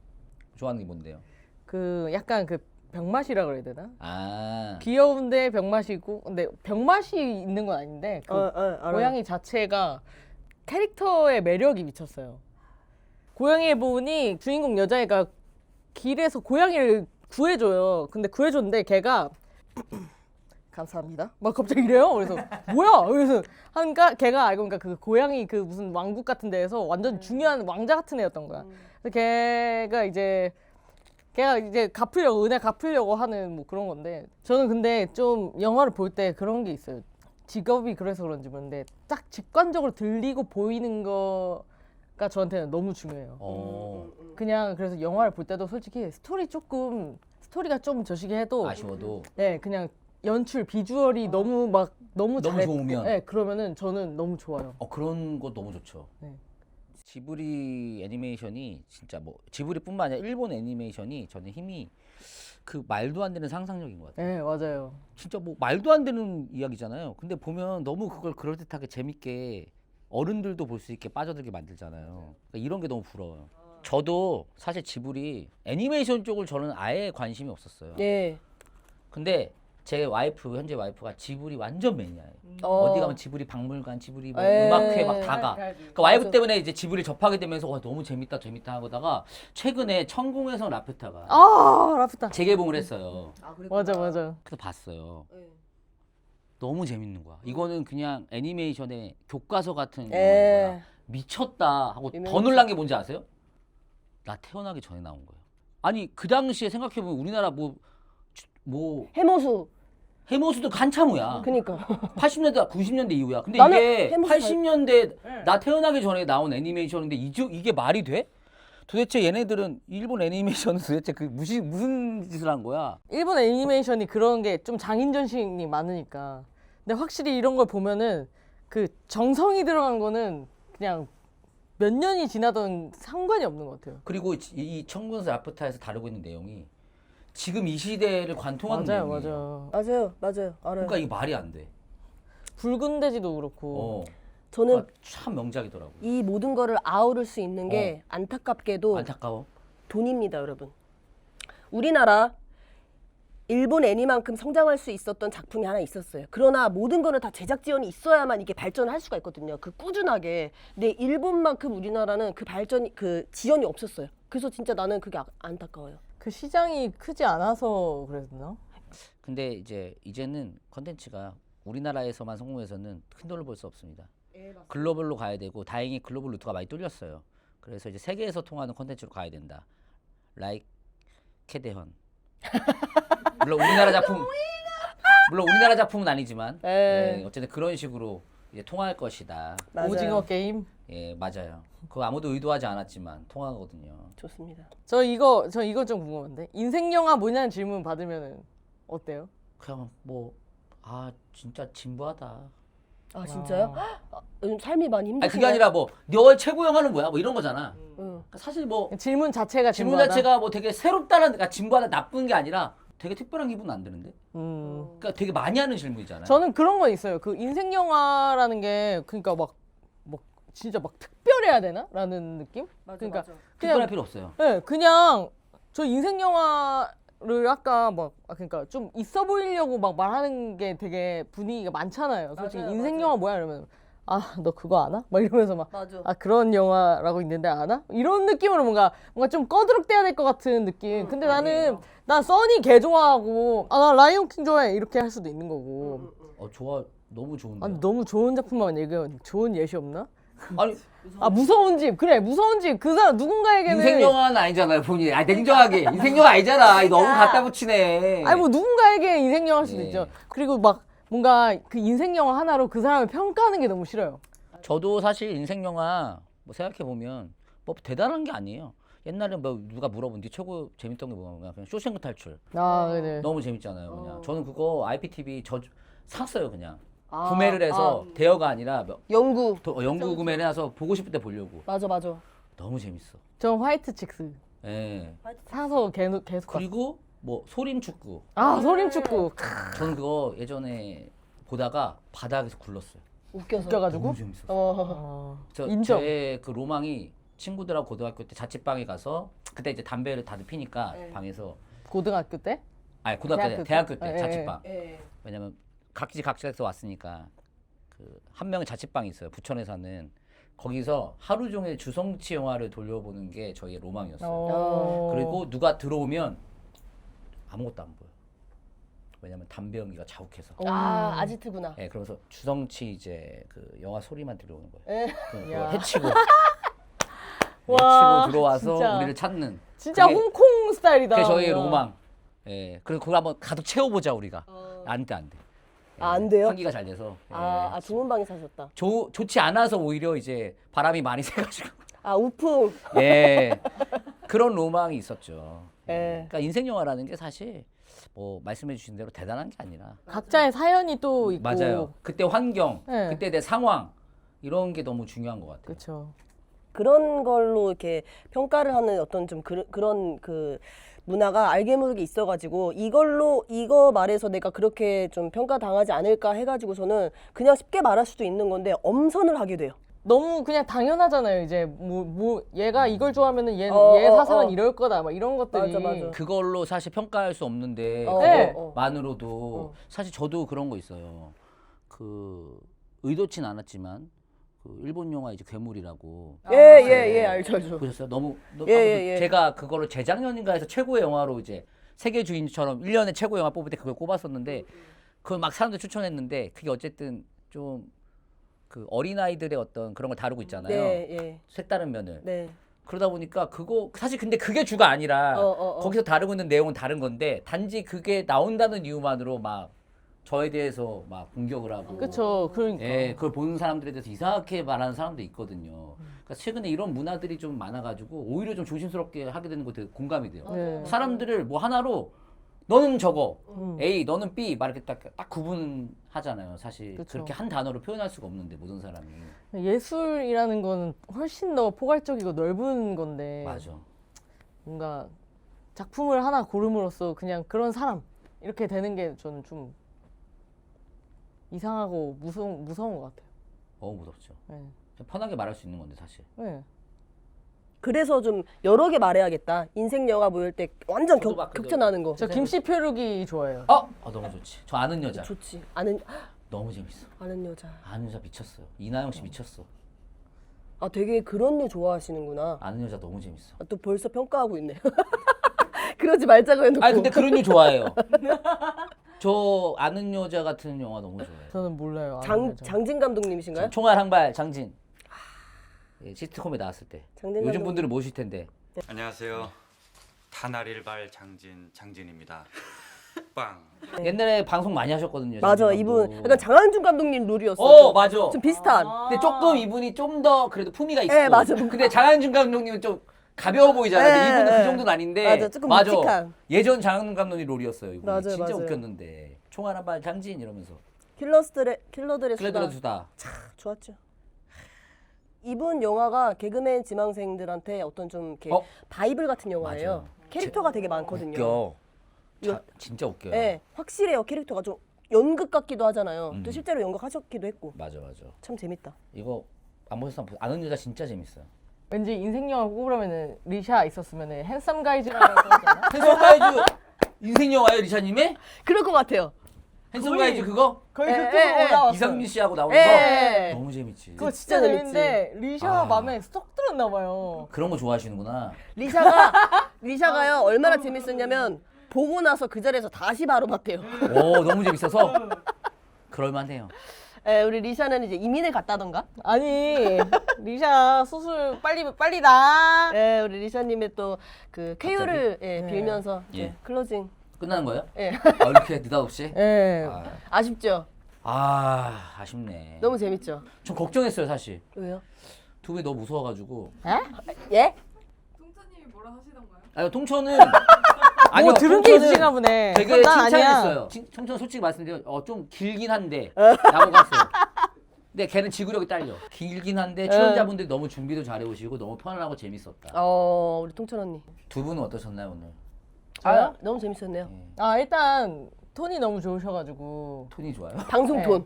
좋아하는 게 뭔데요? 그 약간 그 병맛이라 그래야 되나? 아, 귀여운데 병맛이고 근데 병맛이 있는 건 아닌데 그 알아요. 고양이 자체가 캐릭터의 매력이 미쳤어요. 고양이의 보온이 주인공 여자애가 길에서 고양이를 구해줘요. 근데 구해줬는데 걔가 감사합니다. 막 갑자기 이래요. 그래서 뭐야? 그래서 하니까 걔가 알고 보니까 그 고양이 그 무슨 왕국 같은 데에서 완전 중요한 왕자 같은 애였던 거야. 그래서 걔가 이제 은혜 갚으려고 하는 뭐 그런 건데 저는 근데 좀 영화를 볼 때 그런 게 있어요. 직업이 그래서 그런지 모르는데 딱 직관적으로 들리고 보이는 거가 저한테는 너무 중요해요. 그냥 그래서 영화를 볼 때도 솔직히 스토리가 좀 저시기 해도 아쉬워도 네 그냥 연출 비주얼이 너무 너무 좋으면. 네 그러면은 저는 너무 좋아요. 그런 거 너무 좋죠. 네. 지브리 애니메이션이 진짜 뭐 지브리뿐만 아니라 일본 애니메이션이 저는 힘이 그 말도 안 되는 상상력인 것 같아요. 네 맞아요. 진짜 뭐 말도 안 되는 이야기잖아요. 근데 보면 너무 그걸 그럴듯하게 재밌게 어른들도 볼 수 있게 빠져들게 만들잖아요. 그러니까 이런 게 너무 부러워요. 저도 사실 지브리 애니메이션 쪽을 저는 아예 관심이 없었어요. 예. 근데 제 현재 와이프가 지브리 완전 매니아예요. 어디 가면 지브리 박물관, 지브리 뭐 음악회 막 다 가. 그러니까 와이프 때문에 이제 지브리 접하게 되면서 와 너무 재밌다 하다가 최근에 천궁에서 라퓨타가 라프타. 재개봉을 했어요. 맞아. 그래서 봤어요. 너무 재밌는 거야. 이거는 그냥 애니메이션의 교과서 같은 영화야. 미쳤다 하고 더 놀란 게 뭔지 아세요? 나 태어나기 전에 나온 거예요. 아니 그 당시에 생각해보면 우리나라 뭐 해모수. 해모수도 한참후야. 그니까. 80년대, 90년대 이후야. 근데 나는 이게 해모수 80년대 나 태어나기 전에 나온 애니메이션인데 이게 말이 돼? 도대체 얘네들은 일본 애니메이션은 도대체 그 무슨 짓을 한 거야? 일본 애니메이션이 그런 게 좀 장인전신이 많으니까. 근데 확실히 이런 걸 보면은 그 정성이 들어간 거는 그냥 몇 년이 지나던 상관이 없는 것 같아요. 그리고 이 청군서 라프타에서 다루고 있는 내용이 지금 이 시대를 관통하는 내용이에요. 맞아요. 알아요. 그러니까 이게 말이 안 돼. 붉은 돼지도 그렇고. 저는 그러니까 참 명작이더라고. 이 모든 거를 아우를 수 있는 게 안타깝게도 안타까워. 돈입니다, 여러분. 우리나라 일본 애니만큼 성장할 수 있었던 작품이 하나 있었어요. 그러나 모든 거는 다 제작 지원이 있어야만 이게 발전을 할 수가 있거든요. 그 꾸준하게. 근데 일본만큼 우리나라는 그 지원이 없었어요. 그래서 진짜 나는 그게 안타까워요. 그 시장이 크지 않아서 그랬나? 근데 이제는 컨텐츠가 우리나라에서만 성공해서는 큰 돈을 벌 수 없습니다. 글로벌로 가야 되고 다행히 글로벌 루트가 많이 뚫렸어요. 그래서 이제 세계에서 통하는 컨텐츠로 가야 된다. like 캐대헌. 물론 우리나라 작품은 아니지만 어쨌든 그런 식으로 이제 통할 것이다. 맞아요. 오징어 게임. 예, 맞아요. 그거 아무도 의도하지 않았지만 통하거든요. 좋습니다. 저 이거 좀 궁금한데 인생 영화 뭐냐는 질문 받으면은 어때요? 그냥 진짜 진부하다. 아 진짜요? 요즘 삶이 많이 아니 힘드신가요? 그게 아니라 너의 최고 영화는 뭐야? 뭐 이런 거잖아. 그러니까 사실 질문 자체가 질문 진부하다? 자체가 되게 새롭다는, 그러니까 진부하다 나쁜 게 아니라 되게 특별한 기분은 안 드는데? 그러니까 되게 많이 하는 질문이잖아요. 저는 그런 건 있어요. 그 인생 영화라는 게 그러니까 진짜 특별해야 되나? 라는 느낌? 그러니까 특별할 필요 없어요. 네, 그냥 저 인생 영화를 아까 그러니까 좀 있어 보이려고 말하는 게 되게 분위기가 많잖아요. 솔직히 맞아요, 인생 맞아요. 영화 뭐야 이러면 아, 너 그거 아나? 막 이러면서 막 맞아. 아, 그런 영화라고 있는데 아나? 이런 느낌으로 뭔가 좀 꺼드럭대야 될 것 같은 느낌. 근데 난 써니 개 좋아하고 나 라이온킹 좋아해 이렇게 할 수도 있는 거고. 좋아. 너무 좋은데. 아니 너무 좋은 작품만 얘기해. 좋은 예시 없나? 아니 무서운 집. 그래 무서운 집. 그 사람 누군가에게는 인생 영화는 아니잖아요, 본인이. 냉정하게 인생 영화 아니잖아. 너무 갖다 붙이네. 아니 뭐 누군가에게 인생 영화일 수도 예. 있죠. 그리고 막 뭔가 그 인생 영화 하나로 그 사람을 평가하는 게 너무 싫어요. 저도 사실 인생 영화 뭐 생각해 보면 뭐 대단한 게 아니에요. 옛날에 뭐 누가 물어본 뒤 최고 재밌던 게 뭐냐 그냥 쇼생크 탈출. 아, 네네. 너무 재밌잖아요. 그냥 저는 그거 IPTV 샀어요 그냥. 구매를 해서 대여가 아니라 영구. 영구 구매를 해서 보고 싶을 때 보려고. 맞아. 너무 재밌어. 전 화이트 칙스 예. 사서 계속 봤어요. 그리고 뭐 소림 축구. 소림 축구 저는 그거 예전에 보다가 바닥에서 굴렀어요. 웃겨서. 웃겨가지고. 너무 재밌었어. 인정. 제 그 로망이 친구들하고 고등학교 때 자취방에 가서 그때 이제 담배를 다들 피니까 방에서 고등학교 때? 아니 고등학교 대학교 때 예, 자취방. 예. 왜냐면 각지에서 왔으니까 그 한 명의 자취방이 있어요. 부천에 사는. 거기서 하루 종일 주성치 영화를 돌려보는 게 저희의 로망이었어요. 그리고 누가 들어오면 아무것도 안 보여. 왜냐면 담배 연기가 자욱해서. 아지트구나. 예, 그래서 주성치 이제 그 영화 소리만 들려오는 거예요. 예. 그거 해치고 와, 들어와서 진짜. 우리를 찾는. 진짜 그게- 홍콩 스타일이다. 그게 저희의 로망. 예, 그래서 그걸 한번 가득 채워보자 우리가. 안 돼. 안 돼요? 환기가 잘 돼서. 예. 좋은 방에 사셨다. 좋지 않아서 오히려 이제 바람이 많이 새가지고. 우풍. 예. 그런 로망이 있었죠. 예. 그러니까 인생 영화라는 게 사실 뭐 말씀해 주신 대로 대단한 게 아니라. 각자의 사연이 또 있고. 맞아요. 그때 환경, 네. 그때 내 상황 이런 게 너무 중요한 것 같아요. 그렇죠. 그런 걸로 이렇게 평가를 하는 어떤 좀 그런 그 문화가 알게 모르게 있어가지고 이거 말해서 내가 그렇게 좀 평가당하지 않을까 해가지고서는 그냥 쉽게 말할 수도 있는 건데 엄선을 하게 돼요. 너무 그냥 당연하잖아요. 이제 뭐 얘가 이걸 좋아하면은 얘 사상은 이럴 거다. 막 이런 것들이. 맞아. 그걸로 사실 평가할 수 없는데 네. 그것만으로도 사실 저도 그런 거 있어요. 그 의도치 않았지만 그 일본 영화 이제 괴물이라고. 예, 알죠. 보셨어요? 너무 예. 제가 그거를 재작년인가 해서 최고의 영화로 이제 세계 주인처럼 1년에 최고 영화 뽑을 때 그걸 꼽았었는데 그걸 막 사람들 추천했는데 그게 어쨌든 좀 그 어린아이들의 어떤 그런 걸 다루고 있잖아요. 네. 색다른 면을. 네. 그러다 보니까 그거 사실 근데 그게 주가 아니라 어. 거기서 다루고 있는 내용은 다른 건데 단지 그게 나온다는 이유만으로 막 저에 대해서 막 공격을 하고 그렇죠. 그러니까. 예, 그걸 보는 사람들에 대해서 이상하게 말하는 사람도 있거든요. 그러니까 최근에 이런 문화들이 좀 많아가지고 오히려 좀 조심스럽게 하게 되는 거 되게 공감이 돼요. 네. 사람들을 뭐 하나로 너는 저거 A, 너는 B 막 이렇게 딱 구분하잖아요. 사실 그쵸. 그렇게 한 단어로 표현할 수가 없는데 모든 사람이. 예술이라는 거는 훨씬 더 포괄적이고 넓은 건데 맞아. 뭔가 작품을 하나 고름으로써 그냥 그런 사람 이렇게 되는 게 저는 좀 이상하고 무서운 것 같아요. 너무 무섭죠. 네. 편하게 말할 수 있는 건데 사실. 네. 그래서 좀 여러 개 말해야겠다. 인생 영화 모일 때 완전 저도 막 그래도- 격전하는 거. 저 김씨 표류기 좋아해요. 너무 좋지. 저 아는 여자. 좋지. 너무 재밌어. 아는 여자. 아는 여자 미쳤어요. 이나영 씨 미쳤어. 되게 그런 류 좋아하시는구나. 아는 여자 너무 재밌어. 또 벌써 평가하고 있네. 그러지 말자고 해놓고. 근데 그런 류 좋아해요. 저 아는 여자 같은 영화 너무 좋아해요. 저는 몰라요. 장진 감독님이신가요? 총알 한 발 장진. 예, 시트콤에 나왔을 때. 장진 요즘 감독님. 분들은 모실 텐데. 안녕하세요. 탄알일발 장진입니다. 빵. 옛날에 방송 많이 하셨거든요. 맞아, 장진 이분 감독. 약간 장한준 감독님 룰이었어. 맞아. 좀 비슷한. 근데 조금 이분이 좀 더 그래도 품위가 있고. 네, 맞아. 근데 장한준 감독님은 좀 가벼워 보이잖아요. 근데 이분은 네. 그 정도는 아닌데. 맞아, 조금 묵직한. 예전 장한준 감독님 롤이었어요. 이분이. 맞아요, 진짜 맞아요. 웃겼는데. 총알 한 발 장진 이러면서. 킬러들의 클레드레 수다. 수다. 좋았죠. 이분 영화가 개그맨 지망생들한테 어떤 좀 이렇게 바이블 같은 영화예요. 맞아요. 캐릭터가 되게 많거든요. 웃겨. 이거- 진짜 웃겨요. 네, 확실해요. 캐릭터가 좀 연극 같기도 하잖아요. 또 실제로 연극하셨기도 했고. 맞아. 참 재밌다. 이거 안 보셨으면 아는 여자 진짜 재밌어요. 왠지 인생 영화 꼽으라면은 리샤 있었으면은 핸섬 가이즈라고 하잖아. 핸섬 가이즈 인생 영화예요, 리샤님의? 그럴 것 같아요. 핸섬 가이즈 그거? 거의 예, 그쪽으로 예, 예. 올라왔어요. 이상민 씨하고 나오는 예. 거? 너무 재밌지. 그거 진짜 진짜 재밌지. 재밌는데 리샤 아. 마음에 쏙 들었나 봐요. 그런 거 좋아하시는구나. 리샤가요 얼마나 재밌었냐면 보고 나서 그 자리에서 다시 바로 봤대요. 오, 너무 재밌어서 그럴만해요. 예, 우리 리샤는 이제 이민을 갔다던가? 아니 리샤 수술 빨리 나. 예, 우리 리샤님의 또 그 쾌유를 예, 네. 빌면서 예. 예, 클로징. 끝나는 거예요? 예. 아, 이렇게 느닷없이? 예. 아쉽죠? 아쉽네. 너무 재밌죠? 좀 걱정했어요, 사실. 왜요? 두 분이 너무 무서워가지고. 예? 통짜님이 뭐라 하시던가요? 아니, 통천은 뭐 들은 게 있으신가 보네. 되게 난 아니야. 칭찬했어요. 통천 솔직히 말씀드리면 좀 길긴 한데 라고 갔어요. 근데 걔는 지구력이 딸려. 길긴 한데 출연자분들이 너무 준비도 잘해오시고 너무 편안하고 재밌었다. 우리 통천 언니. 두 분은 어떠셨나요 오늘? 저요? 너무 재밌었네요. 아 일단 톤이 너무 좋으셔가지고 톤이 좋아요? 방송 톤.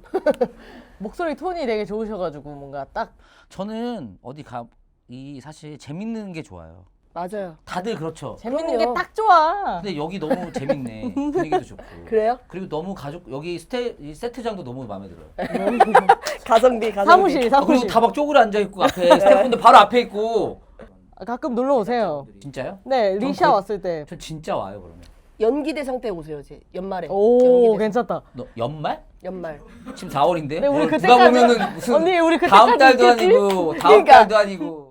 목소리 톤이 되게 좋으셔가지고 뭔가 딱 저는 사실 재밌는 게 좋아요. 맞아요. 다들 그렇죠. 재밌는 그럼요. 게 딱 좋아. 근데 여기 너무 재밌네. 분위기도 좋고. 그래요? 그리고 너무 여기 이 세트장도 너무 마음에 들어요. 가성비. 사무실. 그리고 다 막 쪼그려 앉아 있고 앞에 스태프분들 바로 앞에 있고. 가끔 놀러 오세요. 진짜요? 네 리샤 그- 왔을 때. 저 진짜 와요 그러면. 연기 대상 때 오세요, 이제 연말에. 오 연기 대상. 괜찮다. 너 연말? 연말. 지금 4월인데? 네, 우리 누가 그때까지- 보면은 무슨 언니, 우리 다음 그때까지 달도 있겠지? 아니고 다음 그러니까. 달도 아니고